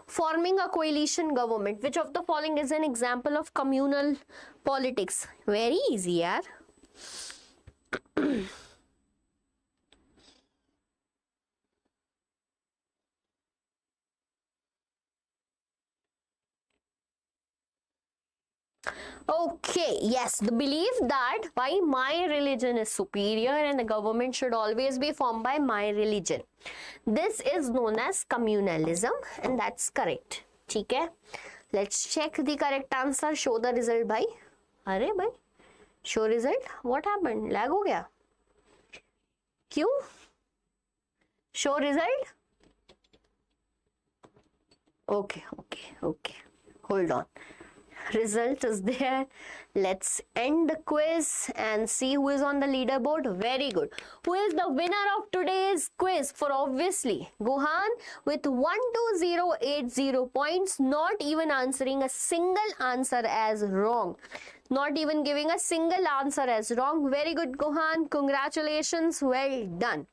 S1: Forming a coalition government. Which of the following is an example of communal politics? Very easy, yaar. Okay, yes, the belief that why my religion is superior and the government should always be formed by my religion. This is known as communalism, and that's correct. Okay, let's check the correct answer. Show the result, bhai. Arey bhai, show result. What happened? Lag ho gaya? Kyun? Show result. Okay. Hold on. result is there. Let's end the quiz and see who is on the leaderboard. Very good. Who is the winner of today's quiz? For obviously Gohan with 12080 points, not even answering a single answer as wrong. Not even giving a single answer as wrong. Very good, Gohan. Congratulations. Well done.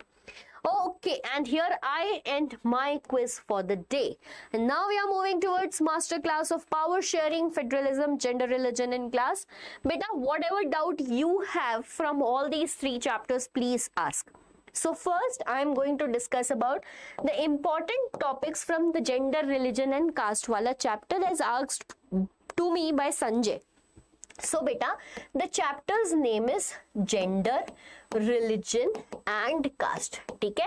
S1: Okay, and here I end my quiz for the day. And now we are moving towards masterclass of power sharing, federalism, gender, religion in class. Beta, whatever doubt you have from all these 3 chapters, please ask. So first, I am going to discuss about the important topics from the gender, religion and caste wala chapter as asked to me by Sanjay. So beta, the chapter's name is gender, religion and caste. Okay?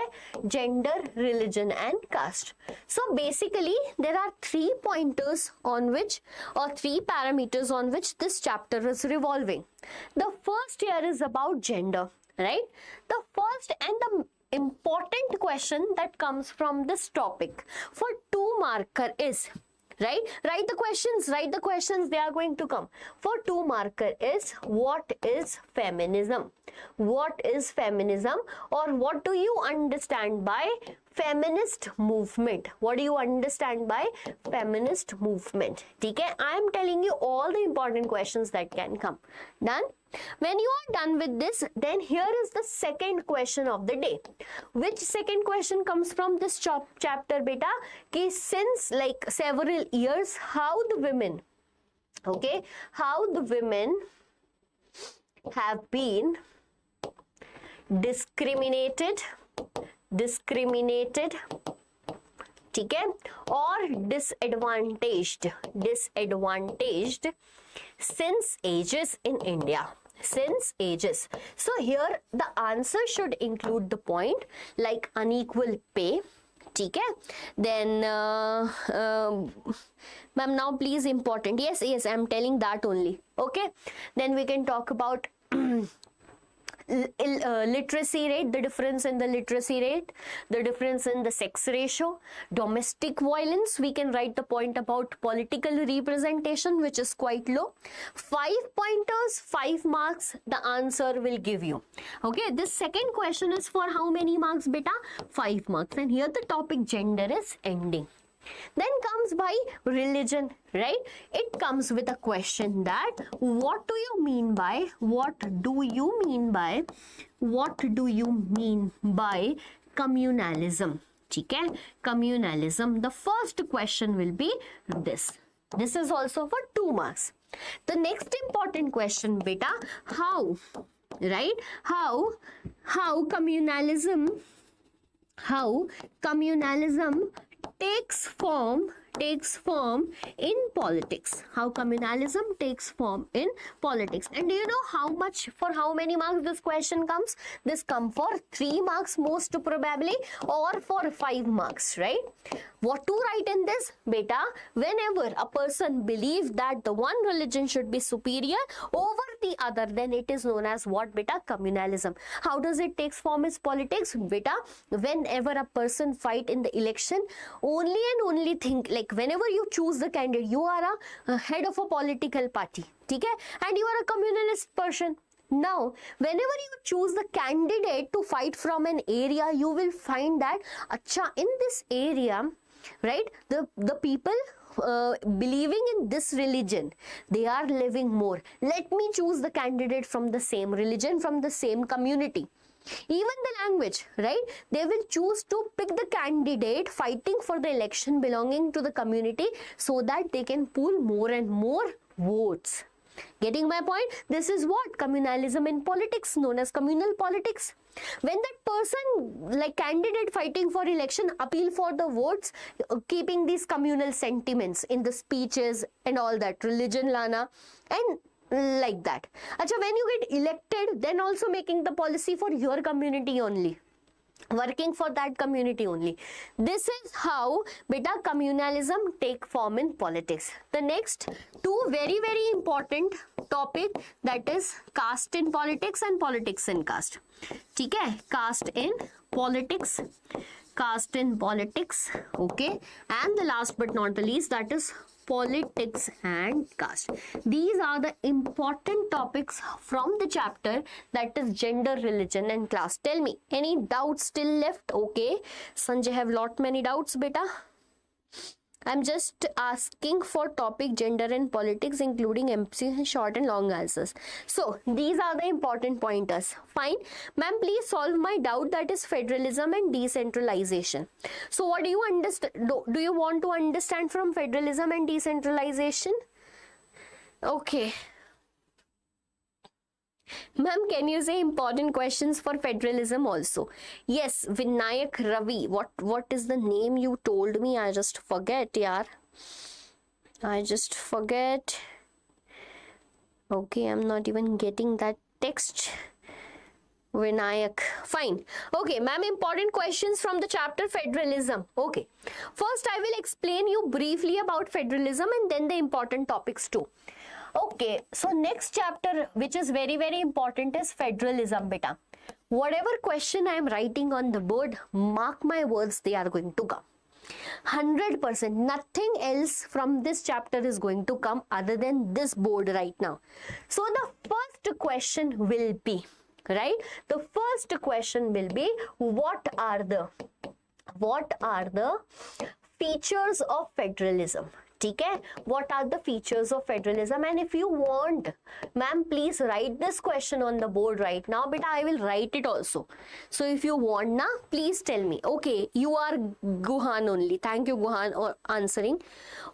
S1: Gender, religion and caste. So basically there are 3 pointers on which, or 3 parameters on which this chapter is revolving. The first here is about gender, right? The first and the important question that comes from this topic for 2 marker is, right? Write the questions, they are going to come. For 2 marker is, what is feminism? What is feminism, or what do you understand by feminist movement? What do you understand by feminist movement? Okay, I am telling you all the important questions that can come. Done? When you are done with this, then here is the second question of the day. Which second question comes from this chapter, beta? Ki since like several years, how the women, okay, how the women have been discriminated, okay, or disadvantaged since ages in India. Since ages. So here the answer should include the point like unequal pay. Okay? Then ma'am, now please important. Yes, I'm telling that only. Okay? Then we can talk about literacy rate, the difference in the literacy rate, the difference in the sex ratio, domestic violence. We can write the point about political representation, which is quite low. 5 pointers, 5 marks, the answer will give you. Okay, this second question is for how many marks, beta? 5 marks. And here the topic gender is ending. Then comes by religion, right? It comes with a question that what do you mean by communalism? Okay? Communalism. The first question will be this. This is also for 2 marks. The next important question, beta, how, right? How communalism takes form in politics. How communalism takes form in politics. And do you know how much, for how many marks this question comes? This comes for 3 marks most probably, or for 5 marks, right? What to write in this? Beta, whenever a person believes that the one religion should be superior over the other, then it is known as what, beta? Communalism. How does it take form in politics? Beta, whenever a person fight in the election, only and only think, like whenever you choose the candidate, you are a head of a political party, okay? And you are a communalist person. Now, whenever you choose the candidate to fight from an area, you will find that, acha, in this area, right, the people believing in this religion, they are living more. Let me choose the candidate from the same religion, from the same community. Even the language, right? They will choose to pick the candidate fighting for the election belonging to the community so that they can pull more and more votes. Getting my point? This is what? Communalism in politics, known as communal politics. When that person, like candidate fighting for election, appeal for the votes, keeping these communal sentiments in the speeches and all that, religion lana, and like that. Acha, when you get elected, then also making the policy for your community only, working for that community only. This is how, beta, communalism take form in politics. The next 2 very, very important topic, that is caste in politics and politics in caste. Okay? Caste in politics, okay? And the last but not the least, that is politics and caste. These are the important topics from the chapter, that is gender, religion and class. Tell me, any doubts still left? Okay, Sanjay have lot many doubts, beta. I'm just asking for topic gender and politics, including MC short and long answers. So these are the important pointers. Fine. Ma'am, please solve my doubt, that is federalism and decentralization. So what do you understand? Do you want to understand from federalism and decentralization? Okay. Ma'am, can you say important questions for federalism also? Yes, Vinayak Ravi. What is the name you told me? I just forget, yaar. I just forget. Okay, I'm not even getting that text. Vinayak. Fine. Okay, ma'am, important questions from the chapter federalism. Okay. First, I will explain you briefly about federalism and then the important topics too. Okay, so next chapter, which is very, very important, is federalism, beta. Whatever question I am writing on the board, mark my words, they are going to come. 100%. Nothing else from this chapter is going to come other than this board right now. So the first question will be, right? The first question will be, what are the features of federalism? Okay, what are the features of federalism? And if you want, ma'am, please write this question on the board right now, but I will write it also. So if you want na, please tell me. Okay, you are Guhan only. Thank you, Guhan, for answering.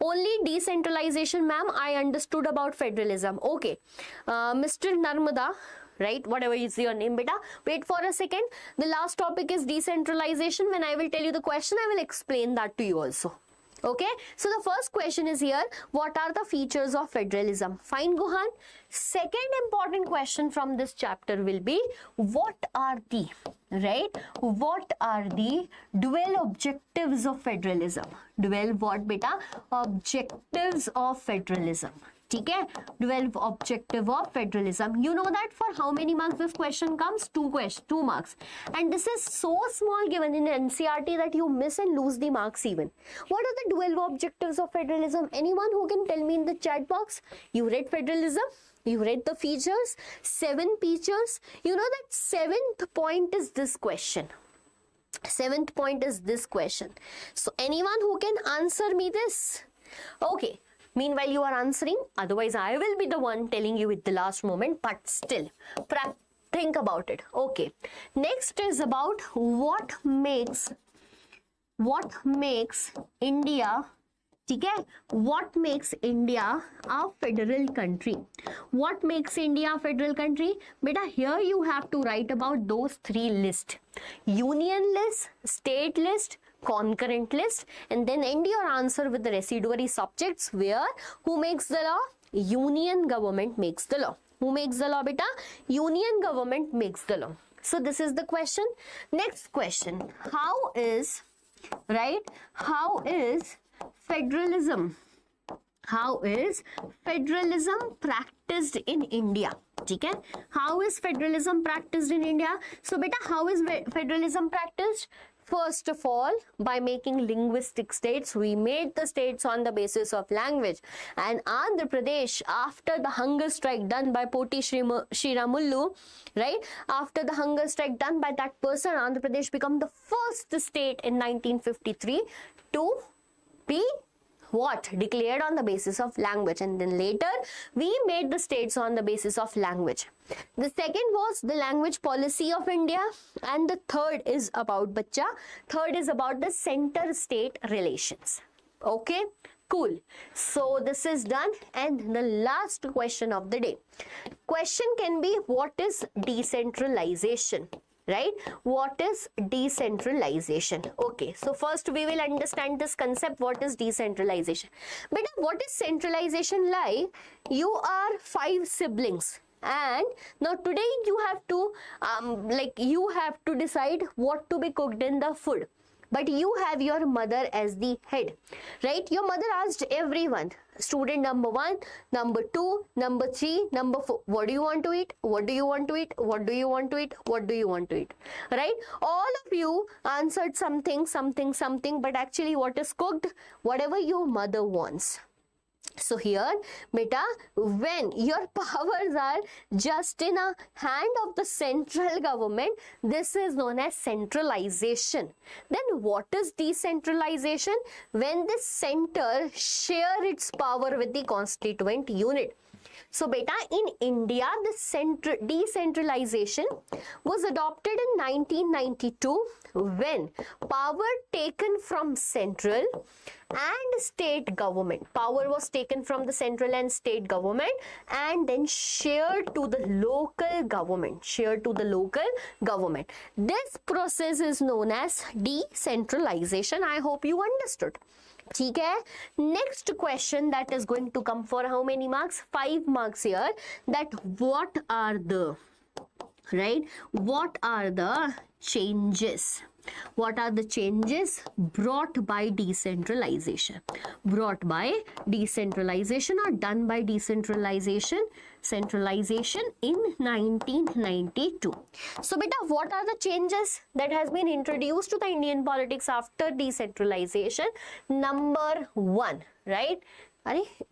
S1: Only decentralization, ma'am, I understood about federalism. Okay, Mr. Narmada, right, whatever is your name, beta, wait for a second. The last topic is decentralization. When I will tell you the question, I will explain that to you also. Okay, so the first question is here, what are the features of federalism? Fine, Guhan. Second important question from this chapter will be, what are the dual objectives of federalism? Dual what, beta? Objectives of federalism. Okay, 12 objective of federalism. You know that for how many marks this question comes? 2 marks. And this is so small given in NCERT that you miss and lose the marks even. What are the 12 objectives of federalism? Anyone who can tell me in the chat box? You read federalism? You read the features? 7 features. You know that 7th point is this question. 7th point is this question. So anyone who can answer me this? Okay. Meanwhile, you are answering. Otherwise, I will be the one telling you at the last moment. But still, think about it. Okay. Next is about what makes India. Okay? What makes India a federal country? What makes India a federal country? Beta, here you have to write about those 3 lists. Union list, state list, concurrent list, and then end your answer with the residuary subjects where who makes the law? Union government makes the law. Who makes the law, beta? Union government makes the law. So this is the question. Next question. How is federalism practiced in India? Okay? How is federalism practiced in India? So beta, how is federalism practiced? First of all, by making linguistic states. We made the states on the basis of language. And Andhra Pradesh, after the hunger strike done by Poti Shriramullu, right? After the hunger strike done by that person, Andhra Pradesh became the first state in 1953 to be what? Declared on the basis of language. And then later, we made the states on the basis of language. The second was the language policy of India. And the third is about bacha. Third is about the center-state relations. Okay? Cool. So this is done. And the last question of the day. Question can be, what is decentralization? Right? What is decentralization? Okay, so first we will understand this concept. What is decentralization? But what is centralization like? You are 5 siblings, and now today you have to decide what to be cooked in the food. But you have your mother as the head, right? Your mother asked everyone, student number 1, number 2, number 3, number 4, what do you want to eat? What do you want to eat? What do you want to eat? What do you want to eat? Right? All of you answered something, but actually what is cooked? Whatever your mother wants. So here, beta, when your powers are just in a hand of the central government, this is known as centralization. Then what is decentralization? When the center share its power with the constituent unit. So beta, in India, the decentralization was adopted in 1992 when power taken from central and state government. Power was taken from the central and state government and then shared to the local government. Shared to the local government. This process is known as decentralization. I hope you understood. ठीक है. Next question that is going to come for how many marks? 5 marks here. That what are the, right? What are the changes? What are the changes brought by decentralization? Brought by decentralization or done by decentralization, centralization in 1992. So beta, what are the changes that has been introduced to the Indian politics after decentralization? Number 1, right?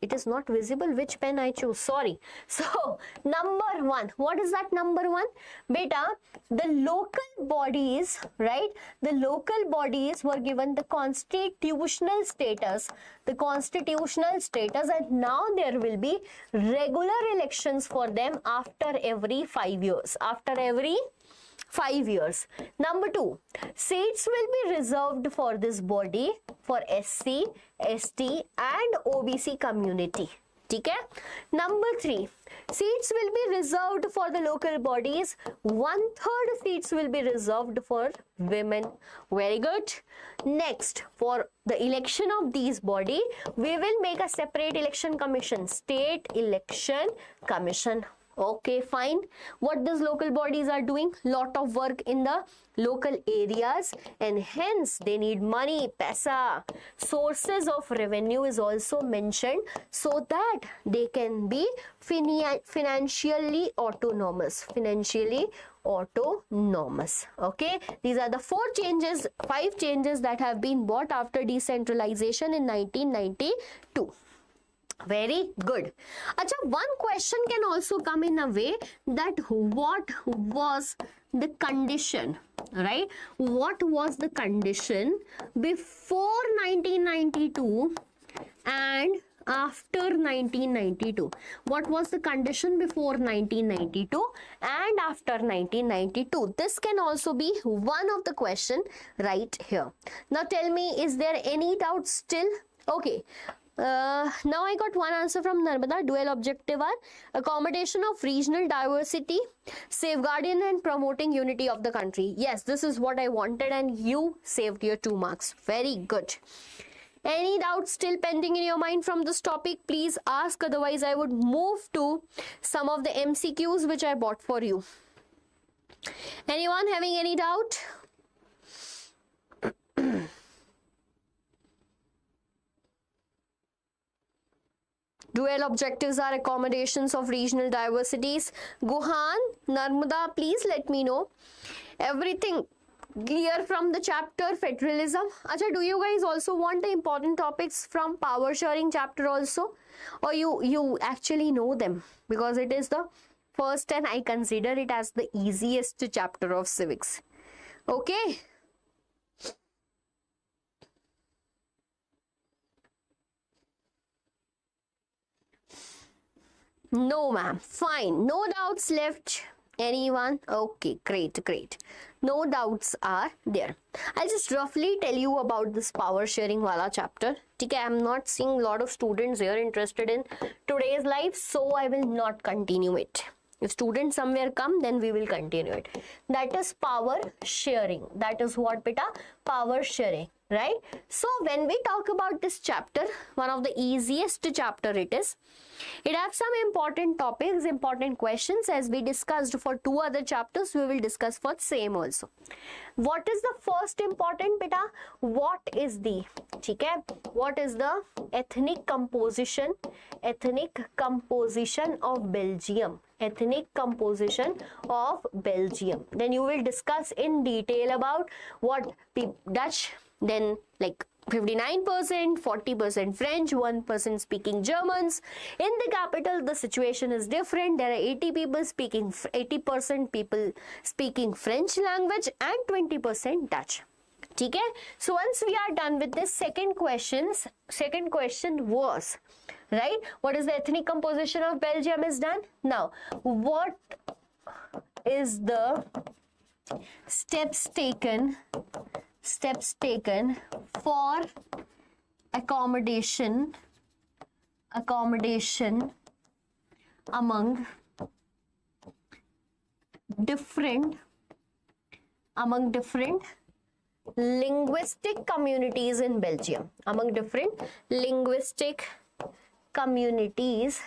S1: It is not visible which pen I choose, sorry. So number 1, what is that number 1? Beta, the local bodies, right? The local bodies were given the constitutional status. The constitutional status, and now there will be regular elections for them after every 5 years. After every 5 years. Number 2, seats will be reserved for this body for SC, ST and OBC community. Okay? Number 3, seats will be reserved for the local bodies. 1/3 seats will be reserved for women. Very good. Next, for the election of these body, we will make a separate election commission, state election commission. Okay, fine. What these local bodies are doing? Lot of work in the local areas and hence they need money, paisa. Sources of revenue is also mentioned so that they can be financially autonomous. Financially autonomous. Okay, these are the 5 changes that have been brought after decentralization in 1992. Very good. Acha, one question can also come in a way that what was the condition, right? What was the condition before 1992 and after 1992? What was the condition before 1992 and after 1992? This can also be one of the question right here. Now tell me, is there any doubt still? Okay. Now I got one answer from Narmada. Dual objective are accommodation of regional diversity, safeguarding and promoting unity of the country. Yes, this is what I wanted and you saved your 2 marks. Very good. Any doubts still pending in your mind from this topic? Please ask. Otherwise, I would move to some of the MCQs which I bought for you. Anyone having any doubt? Dual objectives are accommodations of regional diversities. Guhan, Narmada, please let me know. Everything clear from the chapter Federalism? Acha, do you guys also want the important topics from power sharing chapter also? Or you actually know them? Because it is the first and I consider it as the easiest chapter of civics. Okay. No, ma'am. Fine. No doubts left. Anyone? Okay, great. No doubts are there. I'll just roughly tell you about this power sharing wala chapter. Okay, I'm not seeing a lot of students here interested in today's life, so I will not continue it. If students somewhere come, then we will continue it. That is power sharing. That is what, beta? Power sharing, right? So when we talk about this chapter, one of the easiest chapter it is. It has some important topics, important questions. As we discussed for 2 other chapters, we will discuss for same also. What is the first important, beta? What is the, okay? What is the ethnic composition? Ethnic composition of Belgium. Ethnic composition of Belgium. Then you will discuss in detail about what Dutch, then like 59%, 40% French, 1% speaking Germans. In the capital, the situation is different. There are 80% people speaking French language and 20% Dutch. Okay? So once we are done with this second question was, right, what is the ethnic composition of Belgium is done. Now, what is the steps taken for accommodation among different linguistic communities in Belgium, among different linguistic communities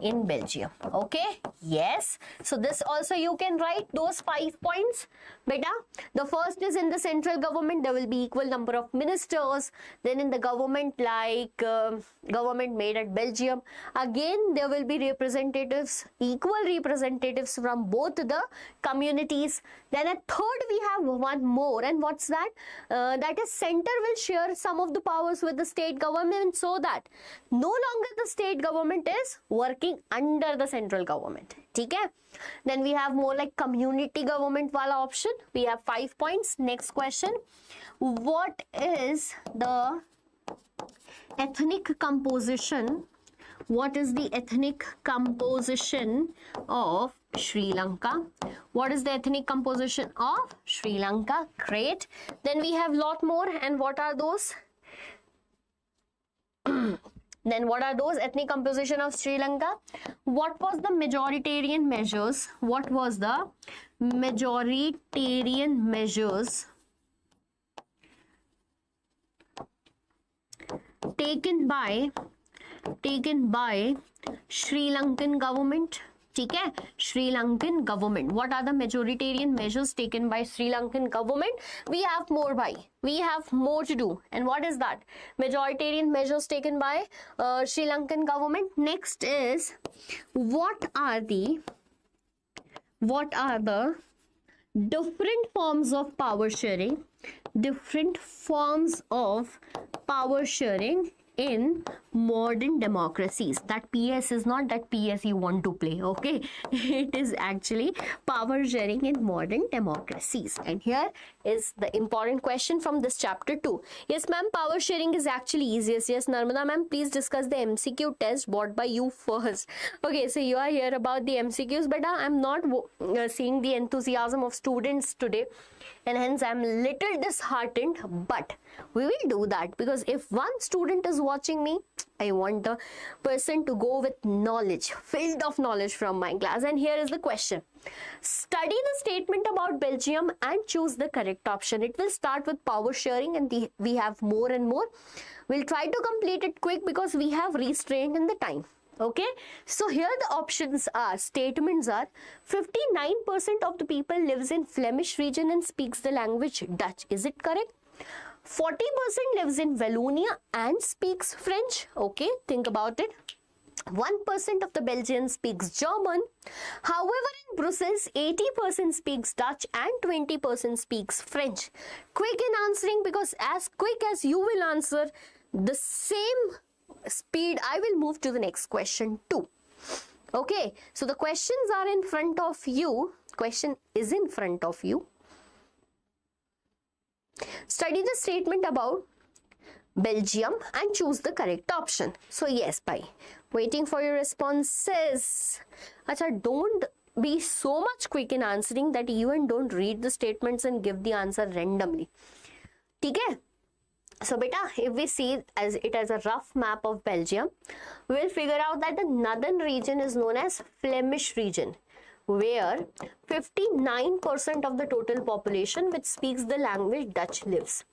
S1: in Belgium. Okay, yes, so this also you can write those 5 points, beta. The first is in the central government there will be equal number of ministers. Then in the government, like government made at Belgium, again there will be equal representatives from both the communities. Then at third we have one more, and what's that? That is center will share some of the powers with the state government, so that no longer the state government is working under the central government. Okay? Then we have more like community government wala option. We have 5 points. Next question. What is the ethnic composition? What is the ethnic composition of Sri Lanka? What is the ethnic composition of Sri Lanka? Great. Then we have lot more, and what are those? Then what are those? Ethnic composition of Sri Lanka. What was the majoritarian measures? What was the majoritarian measures taken by Sri Lankan government? Okay, Sri Lankan government. What are the majoritarian measures taken by Sri Lankan government? We have more to do. And what is that? Majoritarian measures taken by Sri Lankan government. Next is, what are the different forms of power sharing? Different forms of power sharing in modern democracies. That PS is not that PS you want to play, okay? It is actually power sharing in modern democracies. And here is the important question from this chapter 2. Yes, ma'am, power sharing is actually easiest. Yes, Narmada ma'am, please discuss the MCQ test brought by you first. Okay, so you are here about the MCQs, but I'm not seeing the enthusiasm of students today, and hence I'm little disheartened, but we will do that, because if one student is watching me, I want the person to go with knowledge, filled of knowledge from my class. And here is the question. Study the statement about Belgium and choose the correct option. It will start with power sharing, and we have more and more. We'll try to complete it quick because we have restraint in the time. Okay, so here the options are, statements are, 59% of the people lives in Flemish region and speaks the language Dutch. Is it correct? 40% lives in Wallonia and speaks French. Okay, think about it. 1% of the Belgians speaks German. However, in Brussels, 80% speaks Dutch and 20% speaks French. Quick in answering, because as quick as you will answer the same speed, I will move to the next question too. Okay, so the questions are in front of you. Question is in front of you. Study the statement about Belgium and choose the correct option. So yes, bye. Waiting for your responses. Acha, don't be so much quick in answering that even don't read the statements and give the answer randomly. Okay? So beta, if we see it as a rough map of Belgium, we will figure out that the northern region is known as Flemish region, where 59% of the total population which speaks the language Dutch lives.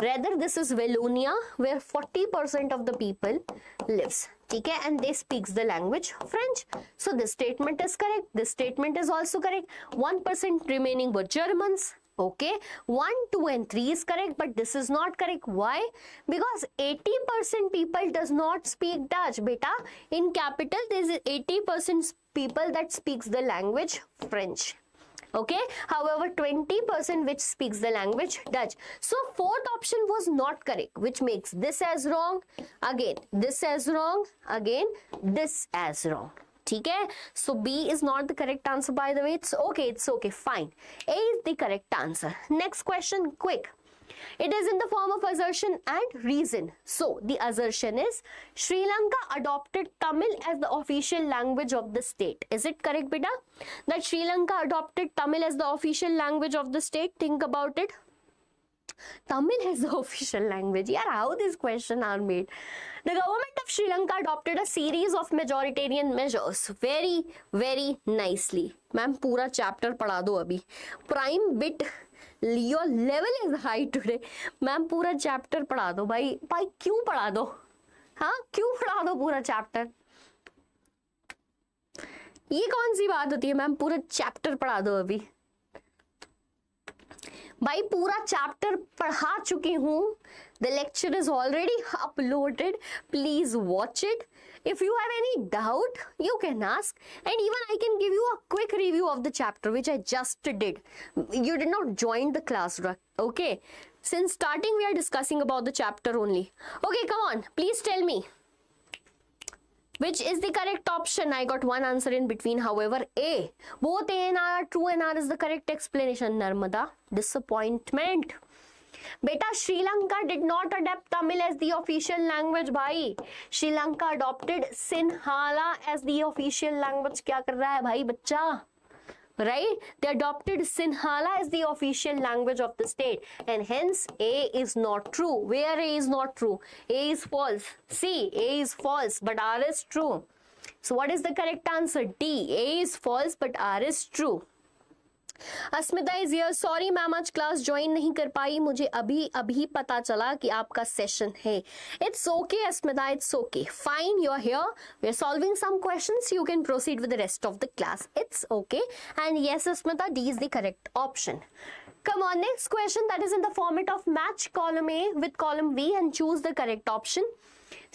S1: Rather, this is Wallonia, where 40% of the people lives. Okay, and they speaks the language French. So this statement is correct. This statement is also correct. 1% remaining were Germans. Okay, 1, 2 and 3 is correct, but this is not correct. Why? Because 80% people does not speak Dutch, beta. In capital, there is 80% people that speaks the language French. Okay, however 20% which speaks the language Dutch. So fourth option was not correct, which makes this as wrong, again this as wrong, again this as wrong. Okay, so B is not the correct answer, by the way. It's okay, fine. A is the correct answer. Next question, quick. It is in the form of assertion and reason. So the assertion is Sri Lanka adopted Tamil as the official language of the state. Is it correct, beta? That Sri Lanka adopted Tamil as the official language of the state. Think about it. Tamil is the official language. Yeah, how these questions are made. The government of Sri Lanka adopted a series of majoritarian measures. Very, very nicely. Ma'am, पूरा chapter पढ़ा दो अभी. Prime bit. Your level is high today. Ma'am पूरा chapter पढ़ा दो भाई. भाई क्यों पढ़ा दो? हाँ, क्यों पढ़ा दो पूरा चैप्टर? ये कौन सी बात होती है मैम? पूरा चैप्टर पढ़ा दो अभी. भाई पूरा चैप्टर पढ़ा चुकी हूँ. The lecture is already uploaded. Please watch it. If you have any doubt, you can ask, and even I can give you a quick review of the chapter which I just did. You did not join the class, okay? Since starting, we are discussing about the chapter only. Okay, come on, please tell me. Which is the correct option? I got one answer in between. However, A. Both A and R are true and R is the correct explanation. Narmada. Disappointment. Beta, Sri Lanka did not adopt Tamil as the official language, bhai. Sri Lanka adopted Sinhala as the official language. क्या कर रहा है भाई बच्चा? Right? They adopted Sinhala as the official language of the state, and hence A is not true. Where A is not true? A is false. C, A is false, but R is true. So what is the correct answer? D. A is false, but R is true. Asmita is here. Sorry ma'am, आज class join नहीं कर पाई. मुझे अभी पता चला कि आपका session है. It's okay Asmita, it's okay, fine. You are here, we are solving some questions. You can proceed with the rest of the class. It's okay. And yes Asmita, D is the correct option. Come on, next question that is in the format of match column A with column B and choose the correct option.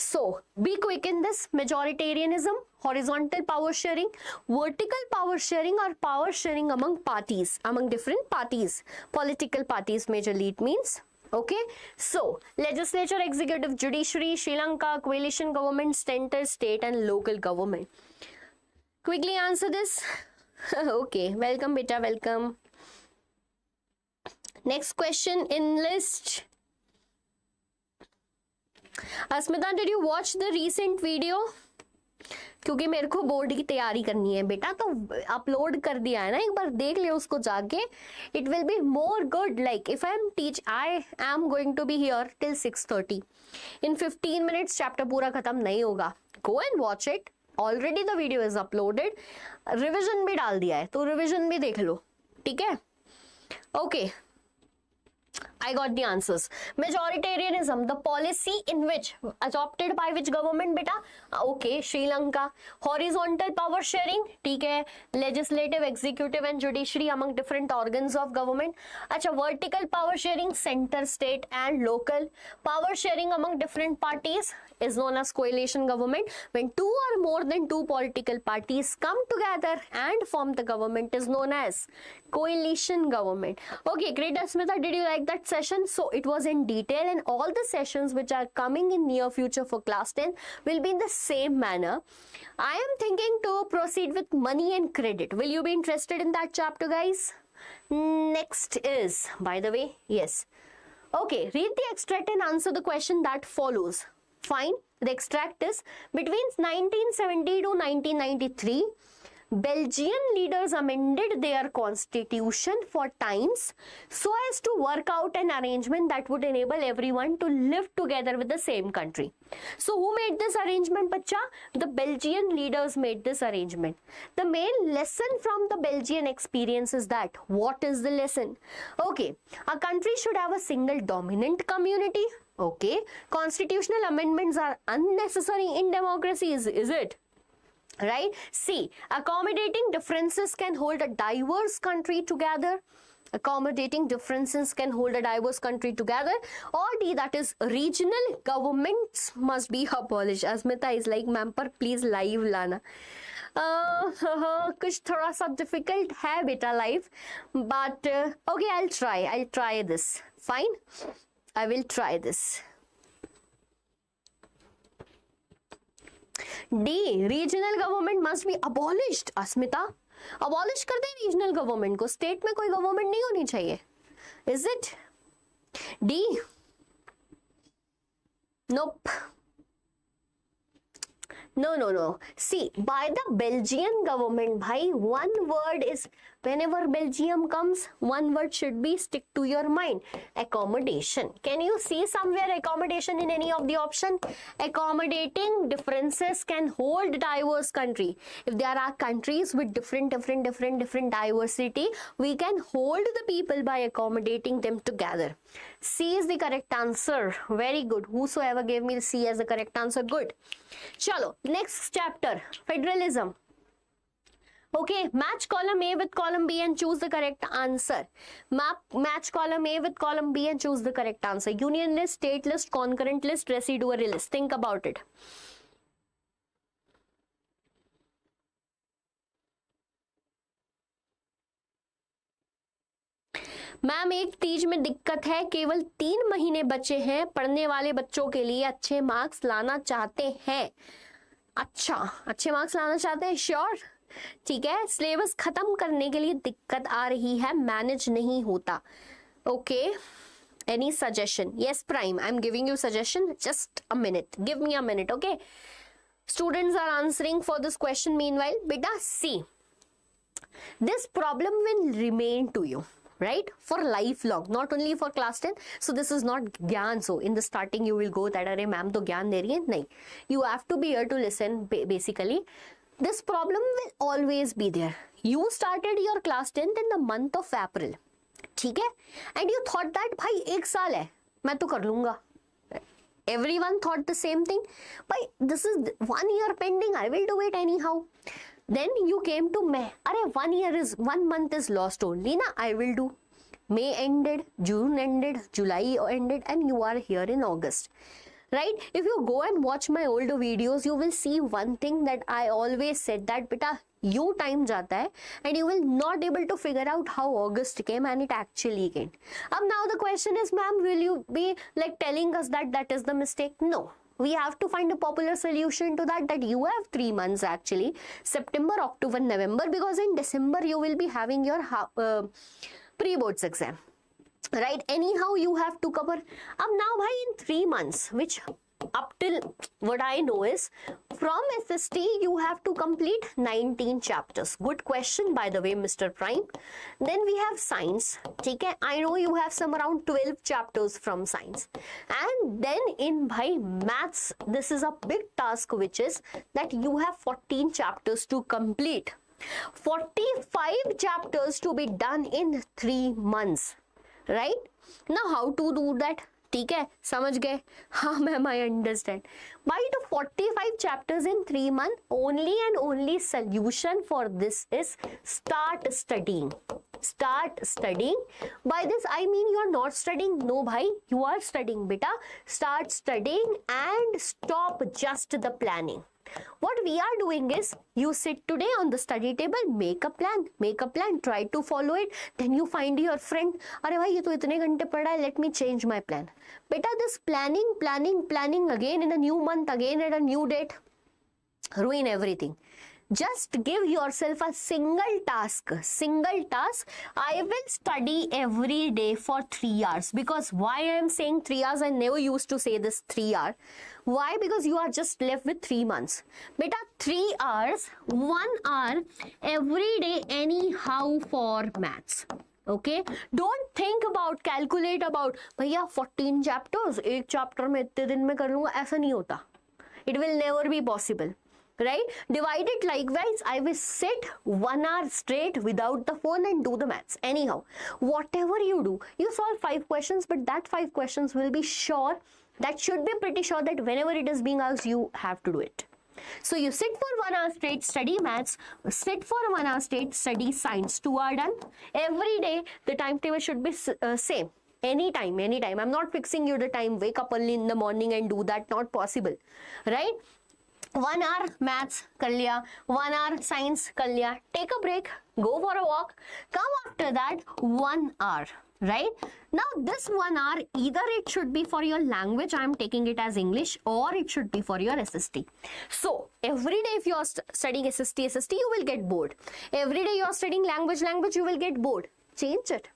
S1: So, be quick in this. Majoritarianism, horizontal power sharing, vertical power sharing, or power sharing among parties, among different parties, political parties majorly it means. Okay, so legislature, executive, judiciary, Sri Lanka, coalition government, center, state and local government. Quickly answer this. Okay, welcome beta, welcome. Next question in list. Asmita, did you watch the recent video? क्योंकि मेरे को board की तैयारी करनी है बेटा, तो upload कर दिया है ना, एक बार देख लियो उसको जाके. It will be more good. Like if I am going to be here till 6:30. In 15 minutes chapter पूरा खत्म नहीं होगा. Go and watch it. Already the video is uploaded. Revision भी डाल दिया है, तो रिविजन भी देख लो. ठीक है, okay. I got the answers. Majoritarianism, the policy in which adopted by which government beta? Okay, Sri Lanka. Horizontal power sharing, ठीक है. Legislative, executive and judiciary among different organs of government. अच्छा, vertical power sharing, center, state and local. Power sharing among different parties is known as coalition government. When two or more than two political parties come together and form the government is known as coalition government. Okay, great Asmita, did you like that session? So it was in detail, and all the sessions which are coming in near future for class 10 will be in the same manner. I am thinking to proceed with money and credit. Will you be interested in that chapter, guys? Next is, by the way, yes. Okay, read the extract and answer the question that follows. Fine. The extract is, between 1970 to 1993, Belgian leaders amended their constitution for times so as to work out an arrangement that would enable everyone to live together with the same country. So who made this arrangement, bacha? The Belgian leaders made this arrangement. The main lesson from the Belgian experience is that, what is the lesson? Okay, a country should have a single dominant community. Okay, constitutional amendments are unnecessary in democracies, is it? Right? C, accommodating differences can hold a diverse country together. Accommodating differences can hold a diverse country together. Or D, that is, regional governments must be abolished. Asmita is like, ma'am, please live lana. कुछ थोड़ा सा difficult है बेटा life, but okay I'll try this. Fine, I will try this. D, regional government must be abolished. Asmita, abolish कर दे regional government को, state में कोई government नहीं होनी चाहिए. Is it? D, nope. No. See, by the Belgian government, bhai, one word is, whenever Belgium comes, one word should be stick to your mind. Accommodation. Can you see somewhere accommodation in any of the option? Accommodating differences can hold diverse country. If there are countries with different diversity, we can hold the people by accommodating them together. C is the correct answer. Very good. Whosoever gave me the C as the correct answer, good. Chalo, next chapter, Federalism. Okay, match column A with column B and choose the correct answer. Match column A with column B and choose the correct answer. Union list, state list, concurrent list, residual list. Think about it. Ma'am एक तीज में दिक्कत है, केवल 3 महीने बचे हैं, पढ़ने वाले बच्चों के लिए अच्छे मार्क्स लाना चाहते हैं. अच्छा, अच्छे मार्क्स लाना चाहते हैं, श्योर, ठीक है. सिलेबस खत्म करने के लिए दिक्कत आ रही है, मैनेज नहीं होता. Okay, any suggestion? Yes prime, I am giving you suggestion. Just a minute, give me a minute. Okay, students are answering for this question. Meanwhile बेटा, see, this problem will remain to you, right, for lifelong, not only for class 10. So this is not gyan. So in the starting you will go that अरे ma'am तो ज्ञान दे रही है, नहीं. You have to be here to listen. Basically this problem will always be there. You started your class 10th in the month of April, ठीक है, and you thought that भाई 1 साल है, मैं तो कर लूंगा. Everyone thought the same thing. Bhai, this is 1 year pending, I will do it anyhow. Then you came to May. Arey, 1 month is lost only na, I will do. May ended, June ended, July ended, and you are here in August. Right? If you go and watch my older videos, you will see one thing that I always said, that beta, you time jata hai and you will not able to figure out how August came, and it actually came. Now the question is, ma'am, will you be like telling us that that is the mistake? No. We have to find a popular solution to that you have 3 months actually, September, October, November, because in December you will be having your pre-boards exam, right? Anyhow you have to cover. Now bhai, in 3 months, which up till what I know is, from SST you have to complete 19 chapters. Good question, by the way, Mr. Prime. Then we have science, ठीक है, I know you have some around 12 chapters from science. And then in bhai maths, this is a big task, which is that you have 14 chapters to complete. 45 chapters to be done in 3 months, right? Now how to do that? ठीक है, समझ गए? हाँ ma'am, I understand. By two 45 chapters in 3 months, only and only solution for this is start studying. Start studying. By this I mean you are not studying. No bhai, you are studying beta. Start studying and stop just the planning. What we are doing is, you sit today on the study table, make a plan, try to follow it. Then you find your friend, अरे भाई ये तो इतने घंटे पढ़ा है, let me change my plan. Beta, this planning again in a new month, again at a new date, ruin everything. Just give yourself a single task. I will study every day for 3 hours. Because why I am saying 3 hours? I never used to say this 3 hours. Why? Because you are just left with 3 months. Beta, 3 hours, 1 hour every day anyhow for maths. Okay, don't think about, calculate about, भैया 14 chapters, एक chapter में इतने दिन में कर लूंगा, ऐसा नहीं होता. It will never be possible. Right? Divide it likewise. I will sit 1 hour straight without the phone and do the maths. Anyhow, whatever you do, you solve 5 questions, but that 5 questions will be sure, that should be pretty sure that whenever it is being asked, you have to do it. So you sit for 1 hour straight, study maths, sit for 1 hour straight, study science. 2 are done. Every day, the timetable should be same. Anytime. I'm not fixing you the time, wake up early in the morning and do that. Not possible. Right? 1 hour maths कर लिया, 1 hour science कर लिया, take a break, go for a walk, come after that 1 hour, right? Now this 1 hour, either it should be for your language, I am taking it as English, or it should be for your SST. So every day if you are studying SST, you will get bored. Every day you are studying language, you will get bored. Change it.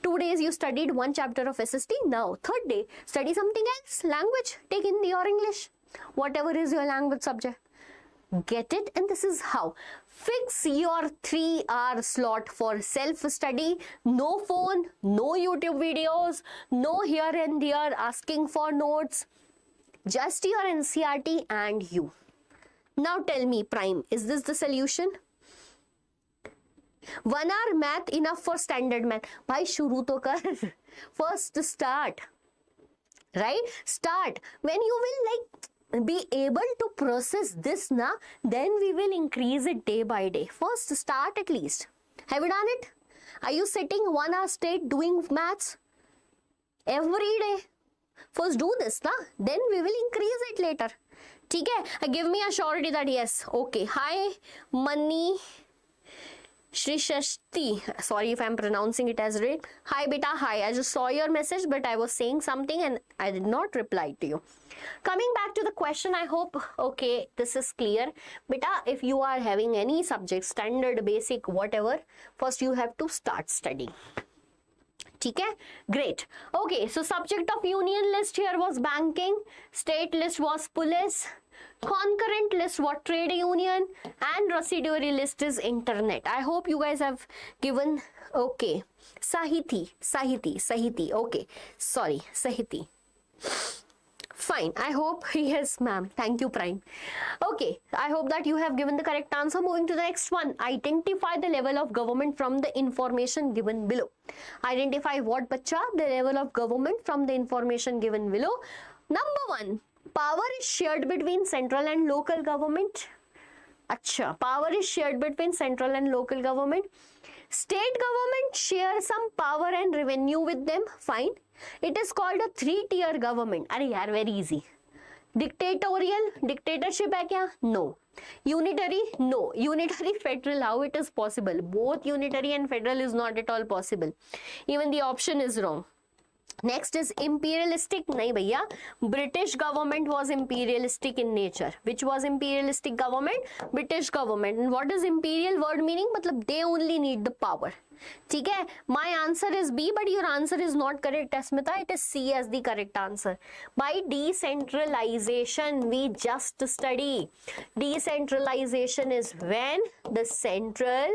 S1: 2 days you studied one chapter of SST, now third day study something else, language, take Hindi or English, whatever is your language subject. Get it? And this is how. Fix your 3-hour slot for self-study. No phone, no YouTube videos, no here and there asking for notes. Just your NCERT and you. Now tell me, Prime, is this the solution? 1 hour math enough for standard math. Bhai, shuru to kar. First start. Right? Start. When you will like be able to process this na, then we will increase it day by day. First start at least. Have you done it? Are you sitting 1 hour straight doing maths every day? First do this na, then we will increase it later. ठीक है? Give me a surety that yes. Okay. Hi Mani Shri Shashti, sorry if I'm pronouncing it as right. Hi beta, hi. I just saw your message, but I was saying something and I did not reply to you. Coming back to the question, I hope, okay, this is clear. Beta, if you are having any subject, standard, basic, whatever, first you have to start studying. Okay, great. Okay, so subject of union list here was banking, state list was police, concurrent list was trade union, and residuary list is internet. I hope you guys have given, okay, Sahiti, okay, sorry, Sahiti. Fine, I hope, yes ma'am, thank you Prime. Okay, I hope that you have given the correct answer. Moving to the next one. Identify the level of government from the information given below. Identify what bacha? The level of government from the information given below. Number 1, power is shared between central and local government. Acha, power is shared between central and local government. State government share some power and revenue with them. Fine. It is called a 3-tier government. Arey yaar, very easy. Dictatorial, dictatorship hai kya? No. Unitary? No. Unitary, federal, how it is possible? Both unitary and federal is not at all possible. Even the option is wrong. Next is imperialistic. Nahi bhaiya. British government was imperialistic in nature. Which was imperialistic government? British government. And what is imperial word meaning? Matlab they only need the power. ठीक है? My answer is B, but your answer is not correct, Asmita. It is C as the correct answer. By decentralization, we just study. Decentralization is when the central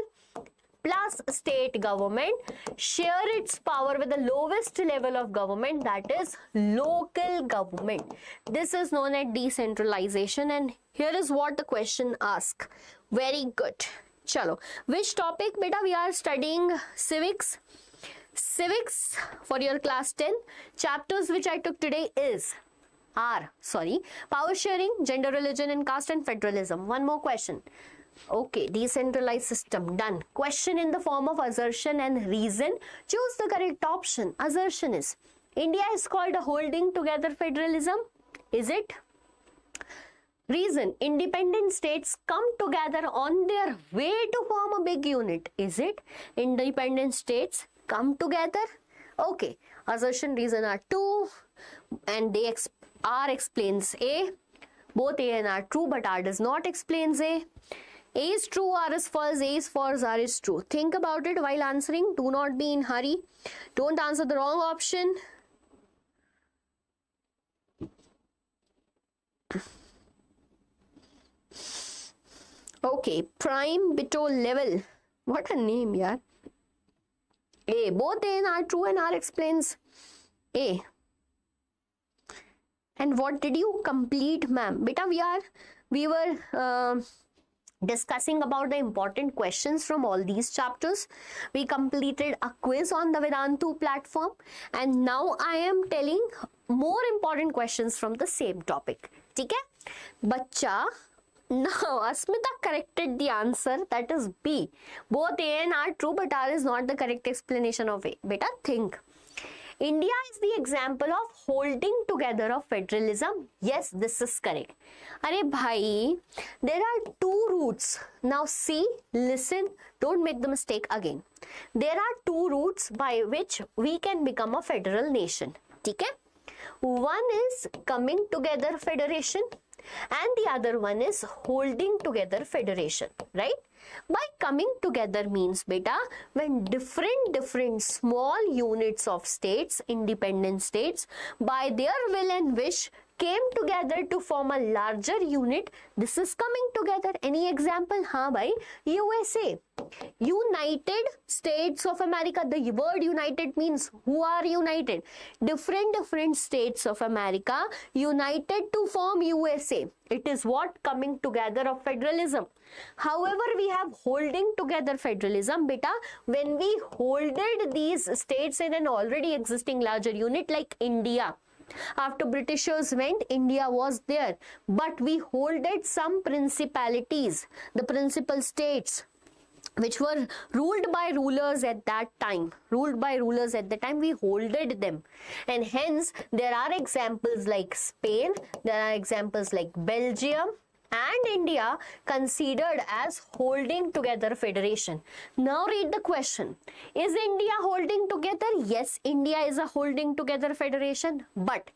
S1: plus state government share its power with the lowest level of government, that is local government. This is known as decentralization, and here is what the question asks. Very good. Chalo. Which topic, beta? We are studying civics. Civics for your class 10. Chapters which I took today are power sharing, gender, religion and caste, and federalism. One more question. Okay, decentralized system, done. Question in the form of assertion and reason. Choose the correct option. Assertion is, India is called a holding together federalism. Is it? Reason, independent states come together on their way to form a big unit. Is it? Independent states come together. Okay, assertion, reason are two, and they R explains A. Both A and R true, but R does not explains A. A is true, R is false, A is false, R is true. Think about it while answering. Do not be in hurry. Don't answer the wrong option. Okay, prime bito level. What a name, yeah. A. Both A and R true, and R explains A. And what did you complete, ma'am? Beta, we were discussing about the important questions from all these chapters. We completed a quiz on the Vedantu platform, and now I am telling more important questions from the same topic. Okay? Bacha, now Asmita corrected the answer, that is B. Both A and R true, but R is not the correct explanation of A. Beta, think. India is the example of holding together of federalism. Yes, this is correct. Arey bhai, there are two routes. Now see, listen, don't make the mistake again. There are two routes by which we can become a federal nation. Okay? One is coming together federation and the other one is holding together federation, right? By coming together means beta, when different small units of states, independent states, by their will and wish came together to form a larger unit. This is coming together. Any example? Ha bhai, USA, United States of America. The word united means who are united? Different states of America united to form USA. It is what? Coming together of federalism. However, we have holding together federalism, beta, when we holded these states in an already existing larger unit like India. After Britishers went, India was there, but we holded some principalities, the principal states, which were ruled by rulers at that time. We holded them. And hence, there are examples like Spain, there are examples like Belgium, and India considered as holding together federation. Now read the question. Is India holding together? Yes, India is a holding together federation. But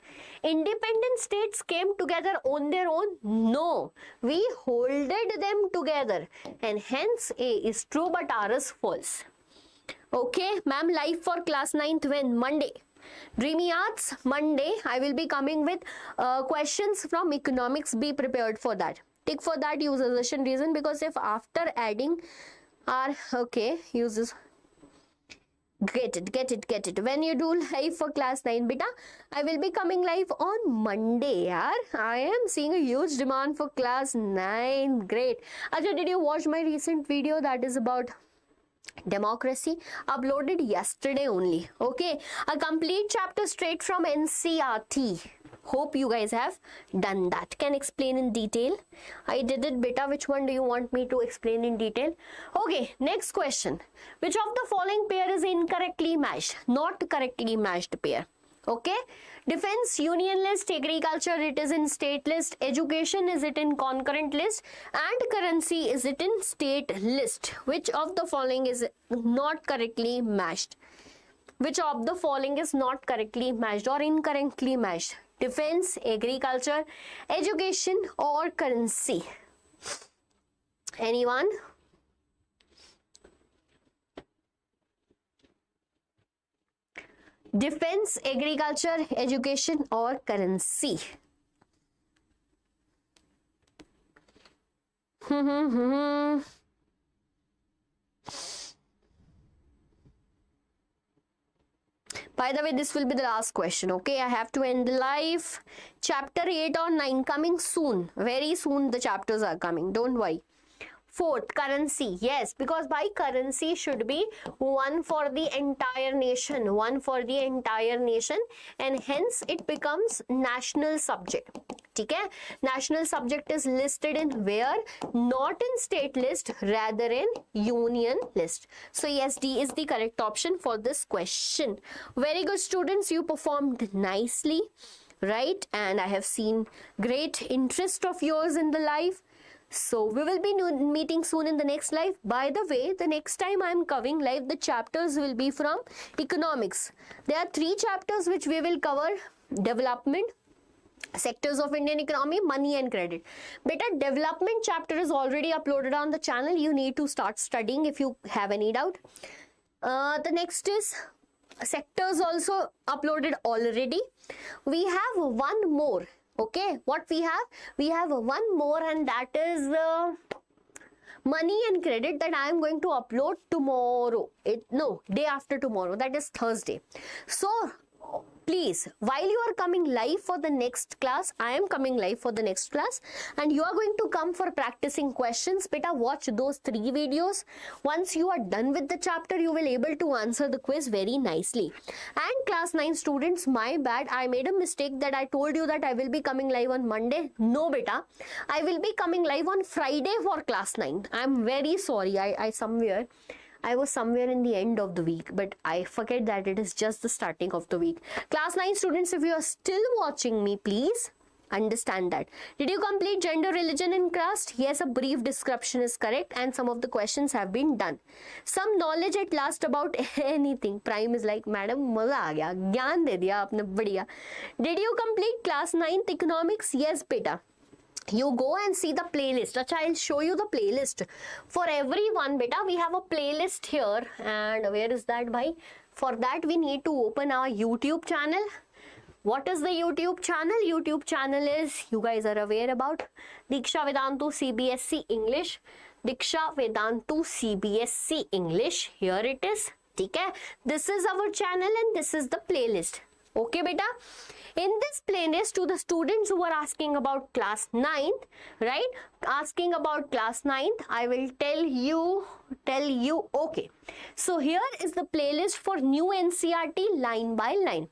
S1: independent states came together on their own? No. We holded them together. And hence A is true but R is false. Okay, ma'am, live for class 9th when? Monday. Dreamy Arts, Monday, I will be coming with questions from economics. Be prepared for that. Tick for that, use assertion reason, because if after adding are, okay, uses, get it. When you do live for class 9, beta, I will be coming live on Monday, yaar. I am seeing a huge demand for class 9. Great. Acha, did you watch my recent video that is about democracy? Uploaded yesterday only. Okay, a complete chapter straight from NCERT. Hope you guys have done that. Can explain in detail. I did it, beta. Which one do you want me to explain in detail? Okay, next question. Which of the following pair is incorrectly matched? Not correctly matched pair. Okay, defense, union list, agriculture, it is in state list, education, is it in concurrent list, and currency, is it in state list? Which of the following is not correctly matched? Which of the following is not correctly matched or incorrectly matched? Defense, agriculture, education, or currency? Anyone? Defense, agriculture, education, or currency? By the way, this will be the last question. Okay, I have to end the live. Chapter 8 or 9 coming soon. Very soon the chapters are coming. Don't worry. Fourth, currency. Yes, because by currency should be one for the entire nation. One for the entire nation. And hence it becomes national subject. Okay? National subject is listed in where? Not in state list, rather in union list. So yes, D is the correct option for this question. Very good, students. You performed nicely, right? And I have seen great interest of yours in the live. So we will be meeting soon in the next live. By the way, the next time I am covering live, the chapters will be from economics. There are 3 chapters which we will cover: development, sectors of Indian economy, money and credit. Beta, development chapter is already uploaded on the channel. You need to start studying if you have any doubt. The next is sectors, also uploaded already. We have one more. Okay, what we have? We have one more, and that is money and credit, that I am going to upload tomorrow. Day after tomorrow, that is Thursday. So please, while you are coming live for the next class, I am coming live for the next class, and you are going to come for practicing questions. Beta, watch those 3 videos. Once you are done with the chapter, you will able to answer the quiz very nicely. And class 9 students, my bad, I made a mistake that I told you that I will be coming live on Monday. No, beta, I will be coming live on Friday for class 9. I am very sorry. I somewhere I was somewhere in the end of the week, but I forget that it is just the starting of the week. Class 9 students, if you are still watching me, please understand that. Did you complete gender, religion and caste? Yes, a brief description is correct and some of the questions have been done. Some knowledge at last about anything. Prime is like, madam, maza aa gaya, gyan de diya aapne, badhiya. Did you complete class 9th economics? Yes, beta. You go and see the playlist. Acha, I'll show you the playlist for everyone, beta. We have a playlist here, and where is that, bhai? For that we need to open our YouTube channel. What is the YouTube channel? YouTube channel is, you guys are aware about, Diksha Vedantu CBSE English. Diksha Vedantu CBSE English. Here it is. Okay? This is our channel and this is the playlist. Okay, beta? In this playlist, to the students who are asking about class 9th, right? Asking about class 9th, I will tell you, okay. So here is the playlist for new NCERT line by line.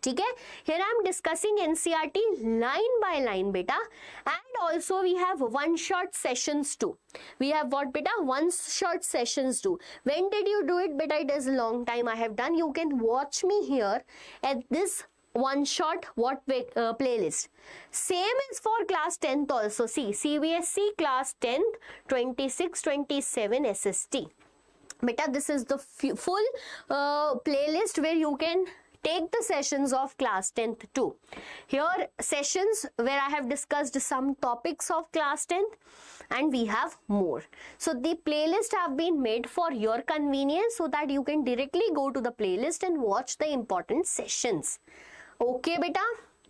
S1: Okay? Here I am discussing NCERT line by line, beta. And also we have one-shot sessions too. We have what, beta? One-shot sessions too. When did you do it, beta? It is a long time I have done. You can watch me here at this one-shot playlist. Same is for class 10th also. See, CBSE class 10th, 26-27 SST. Beta, this is the full playlist where you can take the sessions of class 10th too. Here sessions where I have discussed some topics of class 10th and we have more. So the playlist have been made for your convenience so that you can directly go to the playlist and watch the important sessions. Okay, beta?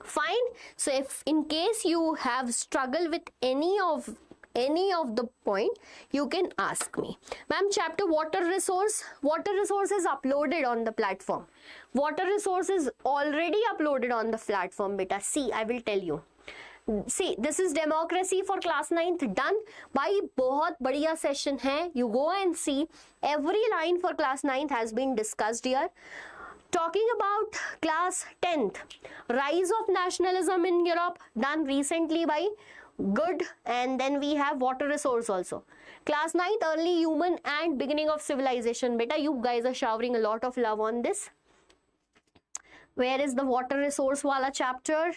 S1: Fine. So if in case you have struggled with any of the point, you can ask me. Ma'am, chapter water resource is uploaded on the platform. Water resource is already uploaded on the platform, beta. See, I will tell you. See, this is democracy for class 9th done. Bhai, बहुत बढ़िया session है. You go and see. Every line for class 9th has been discussed here. Talking about class 10th, rise of nationalism in Europe, done recently by good. And then we have water resource also. Class 9th, early human and beginning of civilization. Beta, you guys are showering a lot of love on this. Where is the water resource wala chapter?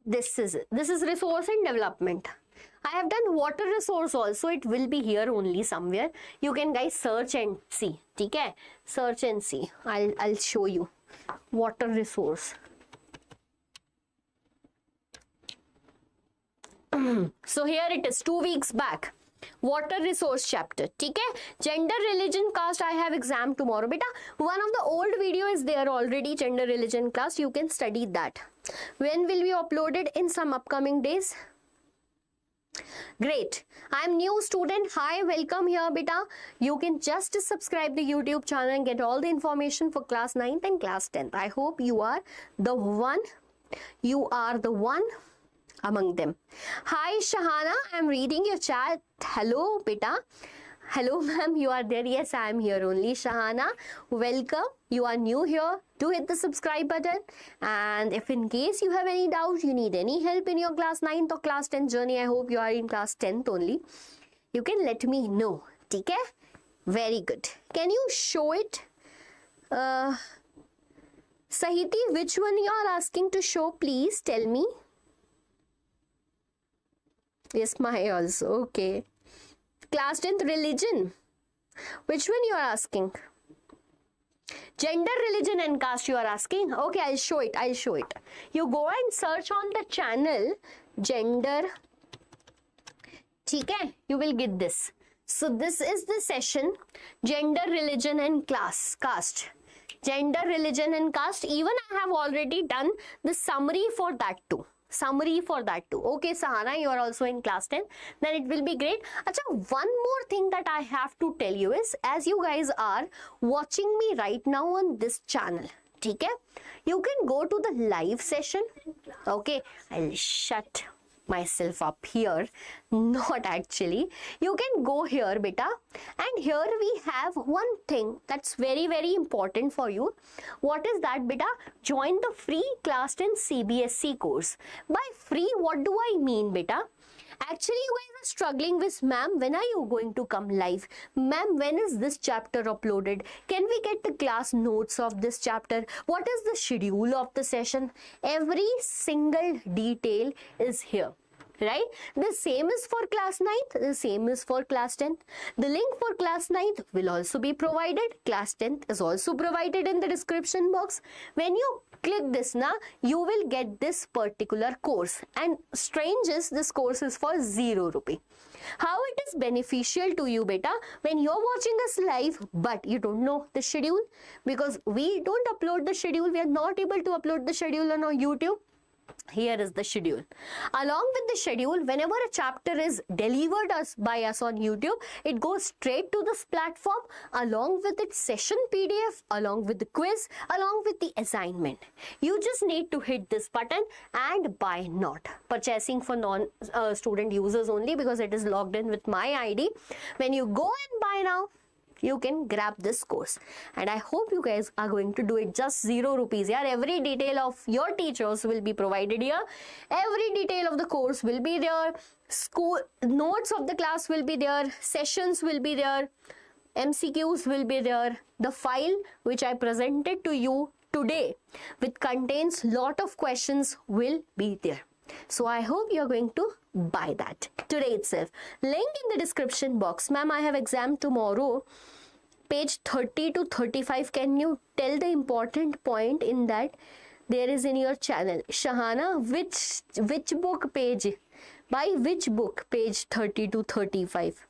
S1: This is resource and development. I have done water resource also. It will be here only somewhere. You can guys search and see. Okay? Search and see. I'll show you. Water resource. So here it is, 2 weeks back. Water resource chapter. Okay? Gender, religion, caste. I have exam tomorrow. Beta, one of the old video is there already. Gender, religion, caste. You can study that. When will be uploaded? In some upcoming days. Great. I'm new student. Hi, welcome here, beta. You can just subscribe the YouTube channel and get all the information for class 9th and class 10th. I hope you are the one. You are the one among them. Hi, Shahana. I'm reading your chat. Hello, beta. Hello, ma'am. You are there. Yes, I am here only. Shahana, welcome. You are new here. Do hit the subscribe button. And if in case you have any doubt, you need any help in your class 9th or class 10th journey, I hope you are in class 10th only, you can let me know. Okay? Very good. Can you show it? Sahiti, which one you are asking to show? Please tell me. Yes, my also. Okay. Class 10th religion. Which one you are asking? Gender, religion and caste you are asking? Okay, I'll show it. You go and search on the channel gender. Okay, you will get this. So this is the session gender, religion and caste. Gender, religion and caste. Even I have already done the summary for that too. Okay, Sahana, you are also in class 10. Then it will be great. Acha, one more thing that I have to tell you is, as you guys are watching me right now on this channel, okay, you can go to the live session. Okay, I'll shut myself up here. Not actually. You can go here, beta. And here we have one thing that's very, very important for you. What is that, beta? Join the free class 10 CBSE course. By free, what do I mean, beta? Actually, you guys are struggling with, ma'am, when are you going to come live? Ma'am, when is this chapter uploaded? Can we get the class notes of this chapter? What is the schedule of the session? Every single detail is here. Right? The same is for class 9th, the same is for class 10th. The link for class 9th will also be provided. Class 10th is also provided in the description box. When you click this now, you will get this particular course. And strange is, this course is for 0 rupee. How it is beneficial to you, beta, when you're watching us live, but you don't know the schedule, because we don't upload the schedule, we are not able to upload the schedule on our YouTube. Here is the schedule. Along with the schedule, whenever a chapter is delivered by us on YouTube, it goes straight to this platform along with its session PDF, along with the quiz, along with the assignment. You just need to hit this button and buy not. Purchasing for non-student users only, because it is logged in with my ID. When you go and buy now, you can grab this course, and I hope you guys are going to do it just 0 rupees. Yeah, every detail of your teachers will be provided here. Every detail of the course will be there. School notes of the class will be there. Sessions will be there. MCQs will be there. The file which I presented to you today, which contains lot of questions, will be there. So I hope you're going to buy that today itself. Link in the description box. Ma'am, I have exam tomorrow. Page 30 to 35. Can you tell the important point in that there is in your channel? Shahana, which book page? By which book? Page 30 to 35.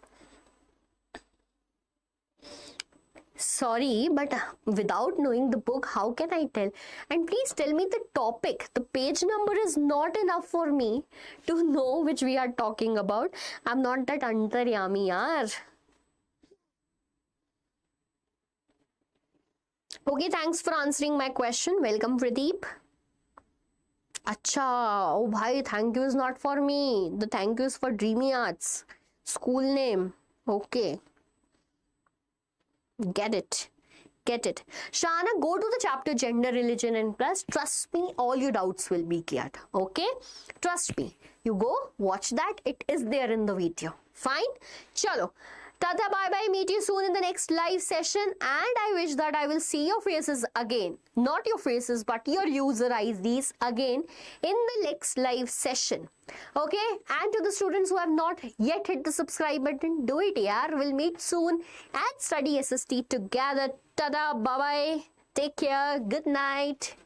S1: Sorry, but without knowing the book, how can I tell? And please tell me the topic. The page number is not enough for me to know which we are talking about. I'm not that antaryami, yaar. Okay, thanks for answering my question. Welcome, Pradeep. Acha, oh bhai, thank you is not for me. The thank you is for Dreamy Arts. School name. Okay. Get it. Shana, go to the chapter Gender, Religion and Class. Trust me, all your doubts will be cleared. Okay? Trust me. You go, watch that. It is there in the video. Fine? Chalo. Tata, bye-bye. Meet you soon in the next live session. And I wish that I will see your faces again. Not your faces, but your user IDs again in the next live session. Okay? And to the students who have not yet hit the subscribe button, do it, yaar. We'll meet soon and study SST together. Tada, bye-bye. Take care. Good night.